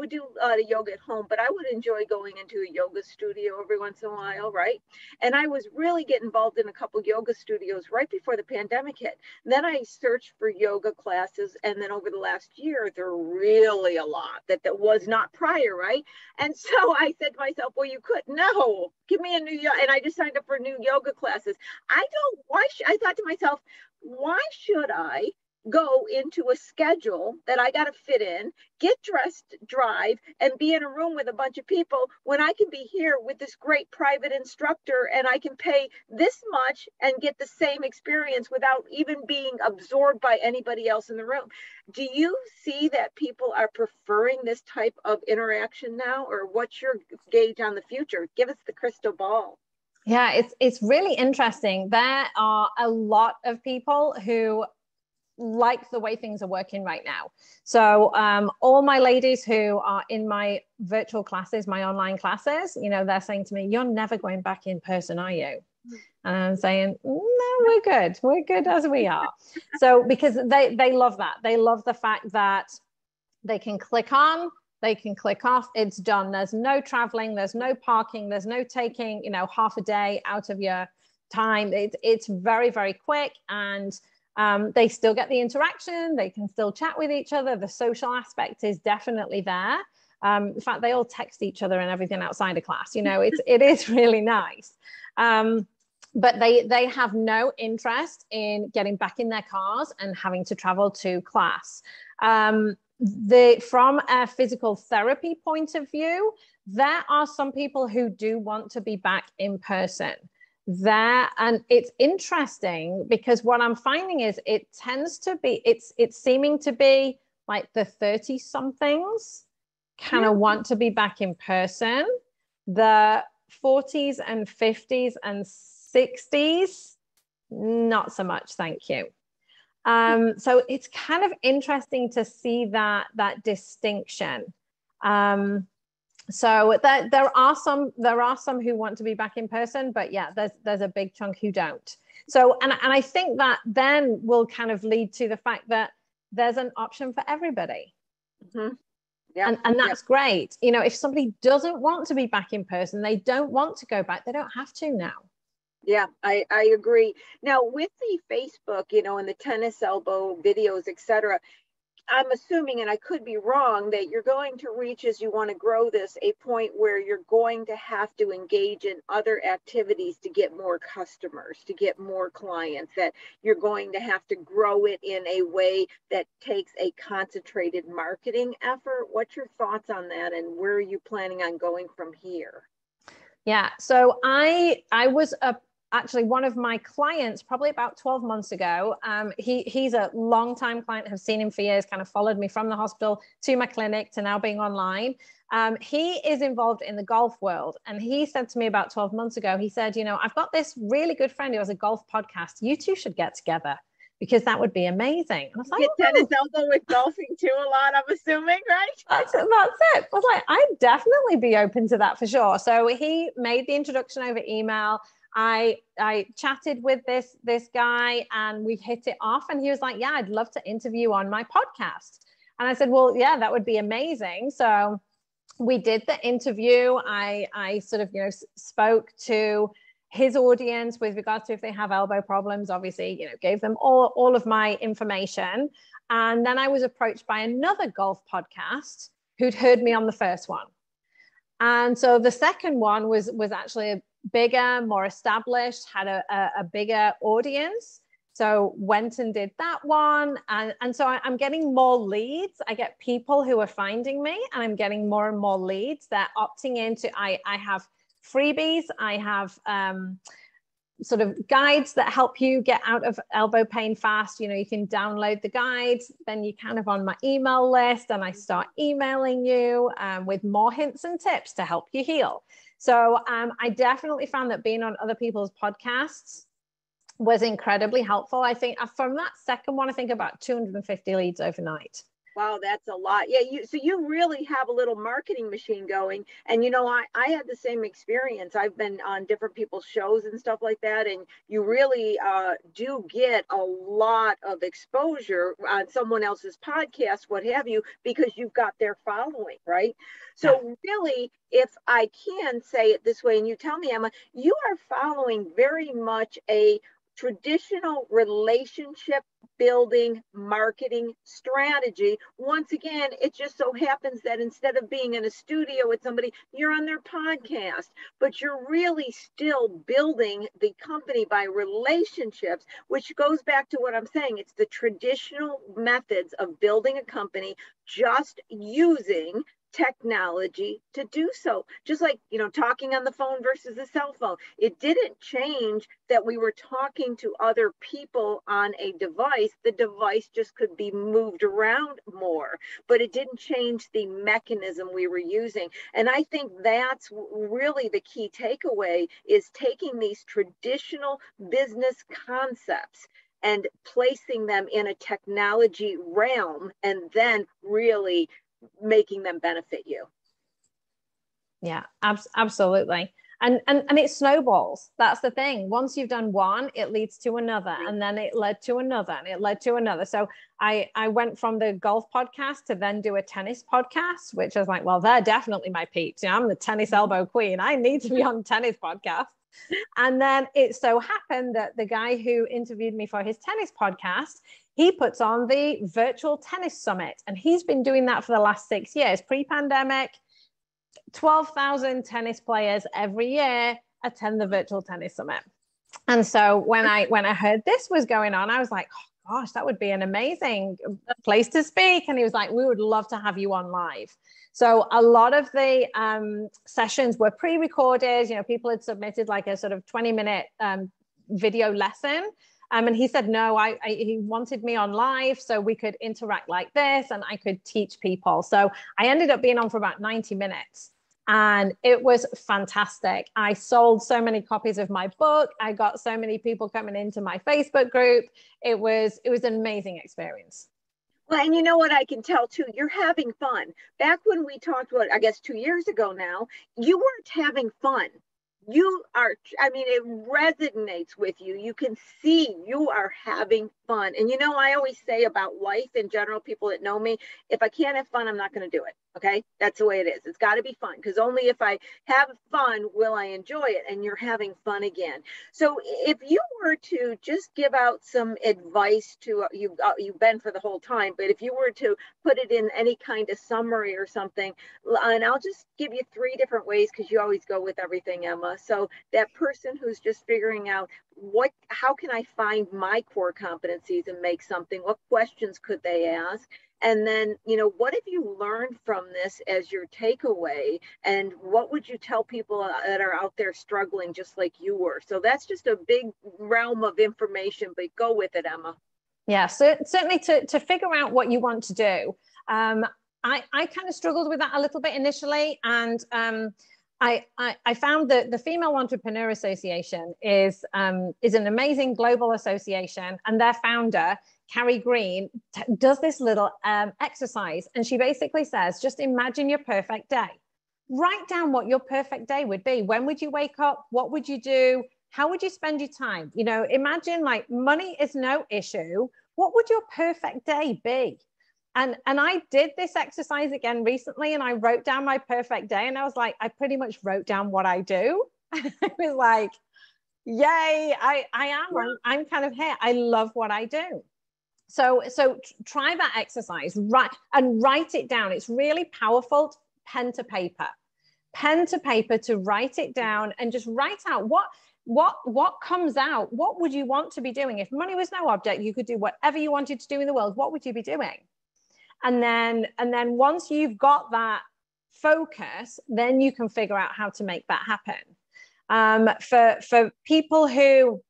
do a lot of yoga at home, but I would enjoy going into a yoga studio every once in a while, right? And I was really getting involved in a couple yoga studios right before the pandemic hit. Then I searched for yoga classes, and then over the last year, there are really a lot that was not prior, right? And so I said to myself, well, you could, no, give me a new yoga. And I just signed up for new yoga classes. I thought to myself, why should I go into a schedule that I got to fit in, get dressed, drive, and be in a room with a bunch of people when I can be here with this great private instructor and I can pay this much and get the same experience without even being absorbed by anybody else in the room. Do you see that people are preferring this type of interaction now, or what's your gauge on the future? Give us the crystal ball. Yeah, it's really interesting. There are a lot of people who like the way things are working right now. So all my ladies who are in my virtual classes, my online classes, you know, they're saying to me, you're never going back in person, are you? And I'm saying, no, we're good. We're good as we are. So because they love that. They love the fact that they can click on, they can click off, it's done. There's no traveling, there's no parking, there's no taking, you know, half a day out of your time. It's very, very quick, and they still get the interaction. They can still chat with each other. The social aspect is definitely there. In fact, they all text each other and everything outside of class. You know, it is really nice. But they have no interest in getting back in their cars and having to travel to class. From a physical therapy point of view, there are some people who do want to be back in person there. And it's interesting because what I'm finding is it tends to be, it's seeming to be like the 30 somethings kind of want to be back in person. The 40s and 50s and 60s, not so much, thank you. So it's kind of interesting to see that distinction. So there are some who want to be back in person, but yeah, there's a big chunk who don't. So and I think that then will kind of lead to the fact that there's an option for everybody. Mm-hmm. Yeah, and that's great. You know, if somebody doesn't want to be back in person, they don't want to go back, they don't have to now. Yeah, I agree. Now with the Facebook, you know, and the tennis elbow videos, etc., I'm assuming, and I could be wrong, that you're going to reach, as you want to grow this, a point where you're going to have to engage in other activities to get more customers, to get more clients, that you're going to have to grow it in a way that takes a concentrated marketing effort. What's your thoughts on that, and where are you planning on going from here? Yeah, so I was actually one of my clients probably about 12 months ago. He's a long-time client, have seen him for years, kind of followed me from the hospital to my clinic to now being online. He is involved in the golf world. And he said to me about 12 months ago, he said, you know, I've got this really good friend who has a golf podcast. You two should get together because that would be amazing. And I was like, tennis elbow with golfing too a lot, I'm assuming, right? That's it. I was like, I'd definitely be open to that for sure. So he made the introduction over email. I chatted with this guy and we hit it off, and he was like, yeah, I'd love to interview on my podcast. And I said, well, yeah, that would be amazing. So we did the interview. I sort of, you know, spoke to his audience with regards to if they have elbow problems, obviously, you know, gave them all of my information. And then I was approached by another golf podcast who'd heard me on the first one. And so the second one was actually bigger, more established, had a bigger audience. So went and did that one. And so I'm getting more leads. I get people who are finding me, and I'm getting more and more leads. They're opting into, I have freebies. I have sort of guides that help you get out of elbow pain fast. You know, you can download the guides, then you're kind of on my email list, and I start emailing you with more hints and tips to help you heal. So I definitely found that being on other people's podcasts was incredibly helpful. I think from that second one, I think about 250 leads overnight. Wow, that's a lot. Yeah, so you really have a little marketing machine going. And, you know, I had the same experience. I've been on different people's shows and stuff like that. And you really do get a lot of exposure on someone else's podcast, what have you, because you've got their following, right? So really, if I can say it this way, and you tell me, Emma, you are following very much a traditional relationship building marketing strategy. Once again, it just so happens that instead of being in a studio with somebody, you're on their podcast, but you're really still building the company by relationships, which goes back to what I'm saying. It's the traditional methods of building a company, just using technology to do so. Just like, talking on the phone versus a cell phone. It didn't change that we were talking to other people on a device. The device just could be moved around more, but it didn't change the mechanism we were using. And I think that's really the key takeaway, is taking these traditional business concepts and placing them in a technology realm, and then really making them benefit you. Yeah, absolutely. And it snowballs. That's the thing. Once you've done one, it leads to another, and then it led to another, and it led to another. So I went from the golf podcast to then do a tennis podcast, which I was like, well, they're definitely my peeps. I'm the tennis elbow queen. I need to be on tennis podcast. And then it so happened that the guy who interviewed me for his tennis podcast, he puts on the virtual tennis summit, and he's been doing that for the last 6 years. Pre-pandemic, 12,000 tennis players every year attend the virtual tennis summit. And so when I heard this was going on, I was like, oh gosh, that would be an amazing place to speak. And he was like, we would love to have you on live. So a lot of the sessions were pre-recorded. People had submitted like a sort of 20-minute video lesson. And he said, no, he wanted me on live so we could interact like this and I could teach people. So I ended up being on for about 90 minutes. And it was fantastic. I sold so many copies of my book. I got so many people coming into my Facebook group. It was an amazing experience. Well, and you know what I can tell too, you're having fun. Back when we talked, I guess 2 years ago now, you weren't having fun. You are, it resonates with you. You can see you are having fun. And I always say about life in general, people that know me, if I can't have fun, I'm not going to do it. Okay. That's the way it is. It's got to be fun, because only if I have fun will I enjoy it. And you're having fun again. So if you were to just give out some advice to you've been for the whole time, but if you were to put it in any kind of summary or something, and I'll just give you 3 different ways, because you always go with everything, Emma. So that person who's just figuring out how can I find my core competencies and make something? What questions could they ask? And then, what have you learned from this as your takeaway? And what would you tell people that are out there struggling just like you were? So that's just a big realm of information, but go with it, Emma. Yeah, so certainly to figure out what you want to do. I kind of struggled with that a little bit initially. And I found that the Female Entrepreneur Association is an amazing global association, and their founder, Carrie Green, does this little exercise. And she basically says, just imagine your perfect day. Write down what your perfect day would be. When would you wake up? What would you do? How would you spend your time? Imagine, like, money is no issue. What would your perfect day be? And I did this exercise again recently, and I wrote down my perfect day, and I was like, I pretty much wrote down what I do. I was like, yay, I'm kind of here. I love what I do. So try that exercise, write it down. It's really powerful. Pen to paper to write it down, and just write out what comes out. What would you want to be doing? If money was no object, you could do whatever you wanted to do in the world. What would you be doing? And then once you've got that focus, then you can figure out how to make that happen. For people who,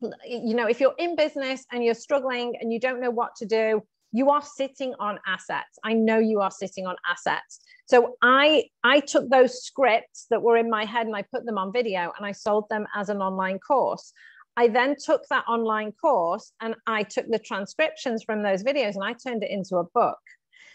if you're in business and you're struggling and you don't know what to do, you are sitting on assets. I know you are sitting on assets. So I took those scripts that were in my head and I put them on video and I sold them as an online course. I then took that online course and I took the transcriptions from those videos and I turned it into a book.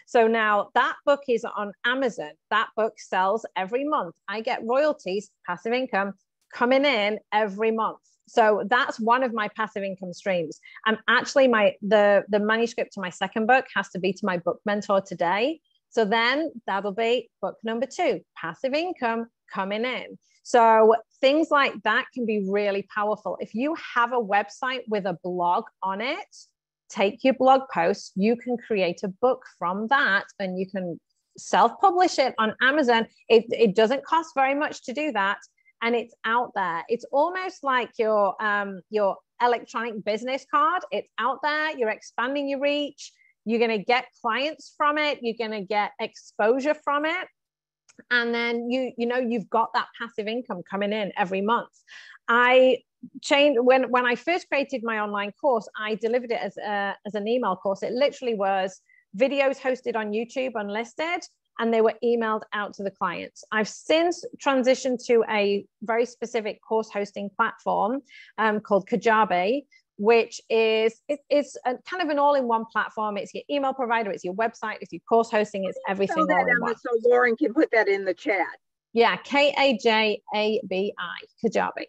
So now that book is on Amazon. That book sells every month. I get royalties, passive income coming in every month. So that's one of my passive income streams. And actually the manuscript to my second book has to be to my book mentor today. So then that'll be book number 2, passive income coming in. So things like that can be really powerful. If you have a website with a blog on it, take your blog posts, you can create a book from that, and you can self-publish it on Amazon. It doesn't cost very much to do that, and it's out there. It's almost like your electronic business card. It's out there. You're expanding your reach. You're going to get clients from it. You're going to get exposure from it. And then you've got that passive income coming in every month. I changed when I first created my online course, I delivered it as an email course. It literally was videos hosted on YouTube unlisted, and they were emailed out to the clients. I've since transitioned to a very specific course hosting platform called Kajabi, which is it's a kind of an all-in-one platform. It's your email provider, it's your website, it's your course hosting, it's everything all in one. So Lauren can put that in the chat. Yeah, Kajabi, Kajabi.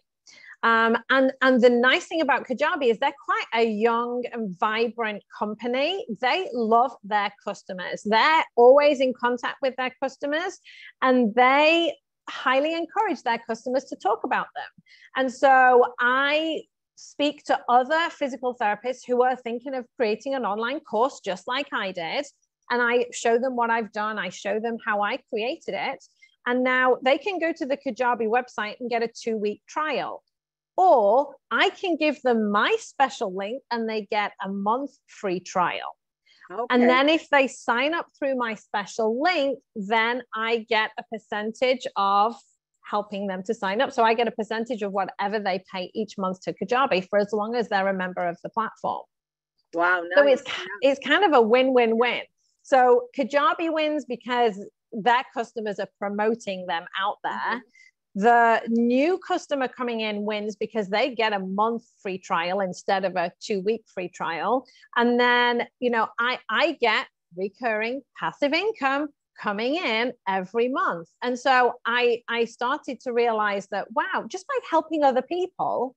And the nice thing about Kajabi is they're quite a young and vibrant company. They love their customers. They're always in contact with their customers, and they highly encourage their customers to talk about them. And so I speak to other physical therapists who are thinking of creating an online course just like I did. And I show them what I've done. I show them how I created it. And now they can go to the Kajabi website and get a 2-week trial. Or I can give them my special link and they get a month free trial. Okay. And then if they sign up through my special link, then I get a percentage of helping them to sign up. So I get a percentage of whatever they pay each month to Kajabi for as long as they're a member of the platform. Wow. Nice. So it's kind of a win-win-win. So Kajabi wins because their customers are promoting them out there. Mm-hmm. The new customer coming in wins because they get a month free trial instead of a 2-week free trial. And then, I get recurring passive income coming in every month. And so I started to realize that, wow, just by helping other people,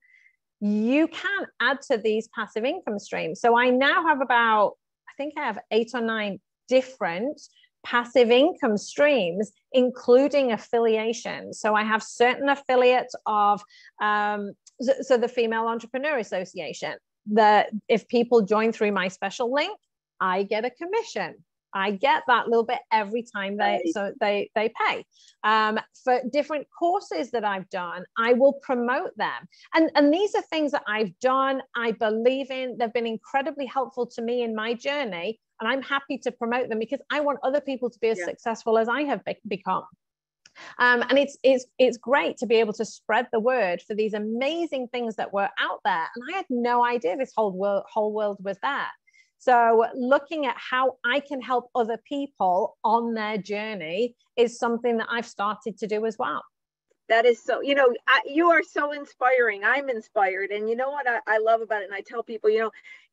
you can add to these passive income streams. So I now have I think I have 8 or 9 different passive income streams, including affiliation. So I have certain affiliates of, so the Female Entrepreneur Association, that if people join through my special link, I get a commission. I get that little bit every time they pay. For different courses that I've done, I will promote them. And these are things that I've done, I believe in, they've been incredibly helpful to me in my journey. And I'm happy to promote them because I want other people to be as successful as I have become. And it's great to be able to spread the word for these amazing things that were out there. And I had no idea this whole world was there. So looking at how I can help other people on their journey is something that I've started to do as well. That is so, you are so inspiring. I'm inspired. And you know what I love about it? And I tell people,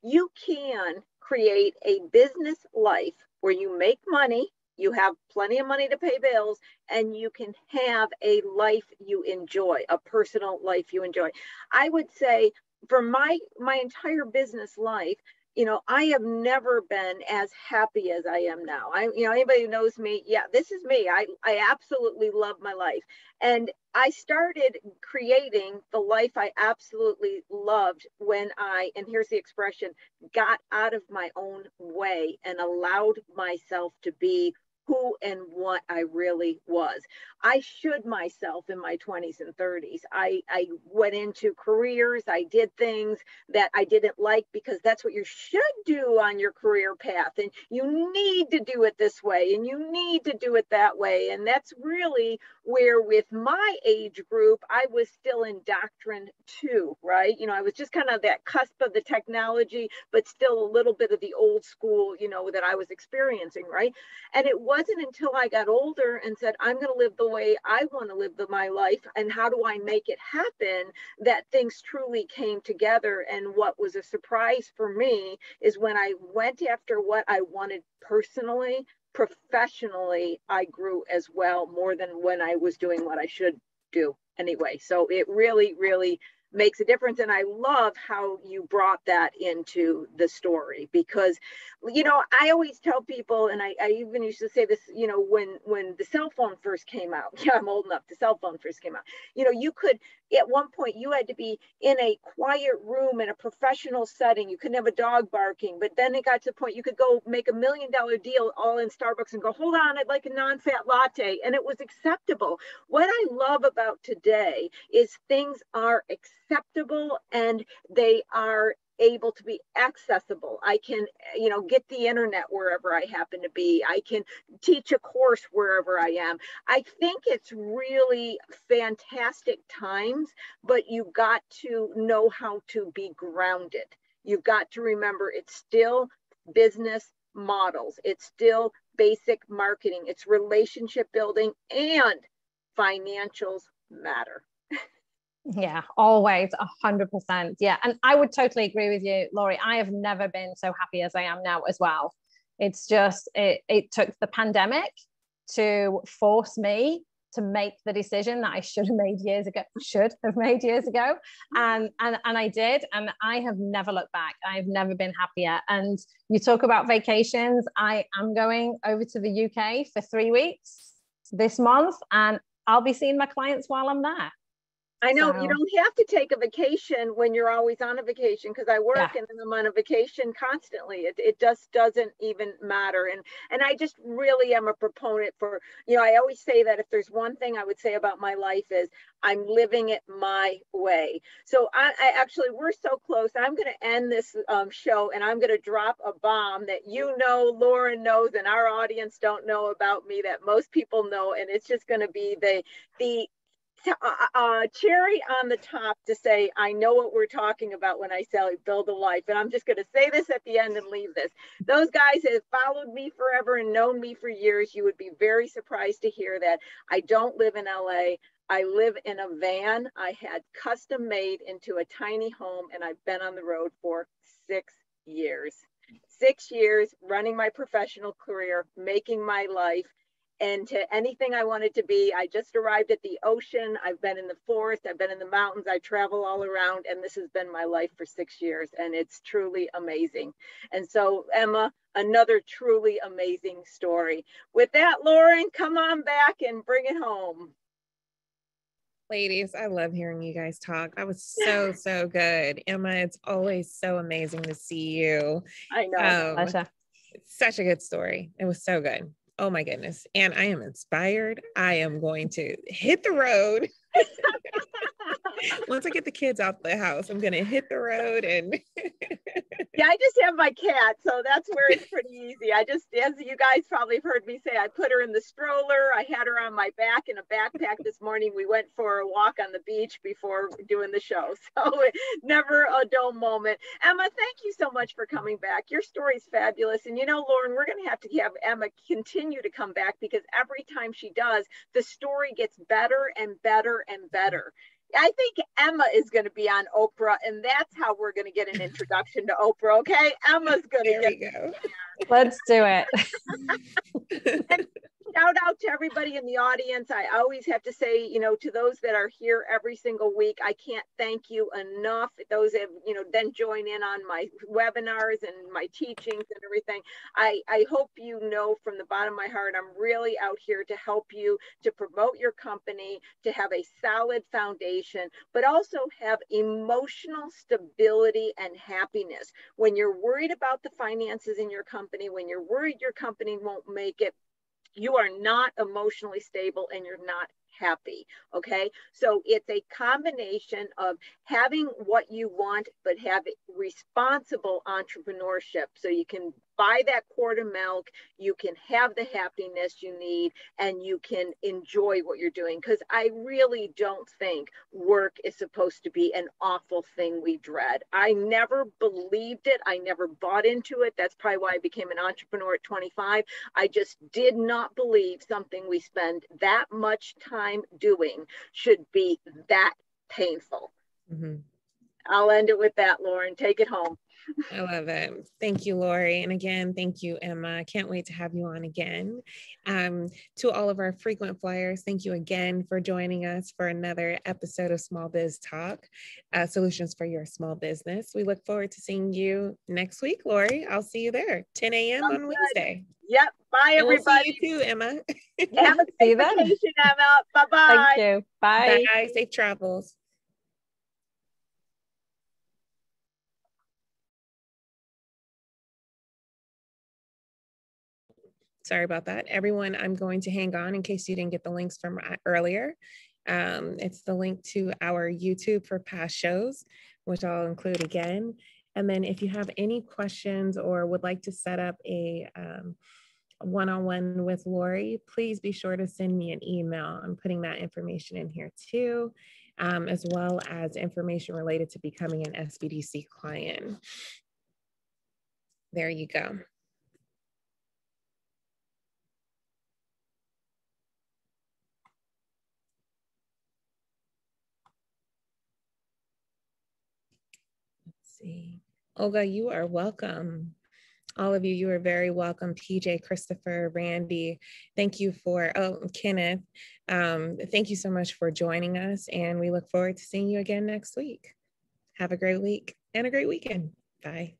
you can create a business life where you make money, you have plenty of money to pay bills, and you can have a life you enjoy, a personal life you enjoy. I would say for my entire business life, I have never been as happy as I am now. Anybody who knows me, this is me. I absolutely love my life. And I started creating the life I absolutely loved when and here's the expression, got out of my own way and allowed myself to be who and what I really was. I should myself in my 20s and 30s. I went into careers, I did things that I didn't like because that's what you should do on your career path. And you need to do it this way and you need to do it that way. And that's really where with my age group, I was still indoctrined too, right? I was just kind of that cusp of the technology, but still a little bit of the old school, that I was experiencing, right? And it wasn't until I got older and said, I'm going to live the way I want to live my life. And how do I make it happen that things truly came together? And what was a surprise for me is when I went after what I wanted personally, professionally, I grew as well, more than when I was doing what I should do anyway. So it really, really makes a difference. And I love how you brought that into the story, because, you know, I always tell people, and I even used to say this, you know, when the cell phone first came out, yeah, I'm old enough, the cell phone first came out, you know, you could, at one point you had to be in a quiet room in a professional setting. You couldn't have a dog barking, but then it got to the point you could go make $1 million deal all in Starbucks and go, hold on, I'd like a non-fat latte. And it was acceptable. What I love about today is things are acceptable and they are able to be accessible. I can, you know, get the internet wherever I happen to be. I can teach a course wherever I am. I think it's really fantastic times, but you got to know how to be grounded. You've got to remember it's still business models. It's still basic marketing. It's relationship building, and financials matter. Yeah, always 100%. Yeah. And I would totally agree with you, Laurie. I have never been so happy as I am now as well. It's just, it took the pandemic to force me to make the decision that I should have made years ago, And I did. And I have never looked back. I've never been happier. And you talk about vacations. I am going over to the UK for 3 weeks this month, and I'll be seeing my clients while I'm there. I know you don't have to take a vacation when you're always on a vacation, because I work and I'm on a vacation constantly. It just doesn't even matter. And I just really am a proponent for, you know, I always say that if there's one thing I would say about my life is I'm living it my way. So I actually, we're so close. I'm going to end this show and I'm going to drop a bomb that, you know, Lauren knows and our audience don't know about me that most people know. And it's just going to be the cherry on the top to say, I know what we're talking about when I say build a life. And I'm just going to say this at the end and leave this. Those guys have followed me forever and known me for years. You would be very surprised to hear that I don't live in LA. I live in a van I had custom made into a tiny home, and I've been on the road for 6 years. 6 years running my professional career, making my life into anything I wanted to be. I just arrived at the ocean. I've been in the forest. I've been in the mountains. I travel all around, and this has been my life for 6 years, and it's truly amazing. And so, Emma, another truly amazing story. With that, Lauren, come on back and bring it home. Ladies, I love hearing you guys talk. That was so good. Emma, it's always so amazing to see you. I know. Pleasure. Such a good story. It was so good. Oh my goodness. And I am inspired. I am going to hit the road. Once I get the kids out the house, I'm going to hit the road and yeah, I just have my cat, so that's where it's pretty easy. I just, as you guys probably have heard me say, I put her in the stroller. I had her on my back in a backpack this morning. We went for a walk on the beach before doing the show. So never a dull moment. Emma, thank you so much for coming back. Your story is fabulous. And you know, Lauren, we're going to have Emma continue to come back, because every time she does, the story gets better and better and better. I think Emma is going to be on Oprah, and that's how we're going to get an introduction to Oprah. Okay, Emma's going to go. Let's do it. And shout out to everybody in the audience. I always have to say, you know, to those that are here every single week, I can't thank you enough. Those have, you know, then join in on my webinars and my teachings and everything. I hope you know from the bottom of my heart, I'm really out here to help you, to promote your company, to have a solid foundation, but also have emotional stability and happiness. When you're worried about the finances in your company, when you're worried your company won't make it, you are not emotionally stable and you're not happy. Okay. So it's a combination of having what you want, but have responsible entrepreneurship. So you can buy that quart of milk, you can have the happiness you need, and you can enjoy what you're doing. Because I really don't think work is supposed to be an awful thing we dread. I never believed it. I never bought into it. That's probably why I became an entrepreneur at 25. I just did not believe something we spend that much time doing should be that painful. Mm-hmm. I'll end it with that, Lauren. Take it home. I love it. Thank you, Lori. And again, thank you, Emma. I can't wait to have you on again. To all of our frequent flyers, thank you again for joining us for another episode of SmallBiz Talk, Solutions for Your Small Business. We look forward to seeing you next week, Lori. I'll see you there, 10 a.m. on Wednesday. Yep. Bye, And everybody. we'll see you too, Emma. Have a great vacation, Emma. Bye-bye. Thank you. Bye. Bye. Safe travels. Sorry about that. Everyone, I'm going to hang on in case you didn't get the links from earlier. It's the link to our YouTube for past shows, which I'll include again. And then if you have any questions or would like to set up a one-on-one with Lori, please be sure to send me an email. I'm putting that information in here too, as well as information related to becoming an SBDC client. There you go. See. Olga, you are welcome. All of you, you are very welcome. PJ, Christopher, Randy, thank you for, Kenneth, thank you so much for joining us, and we look forward to seeing you again next week. Have a great week and a great weekend. Bye.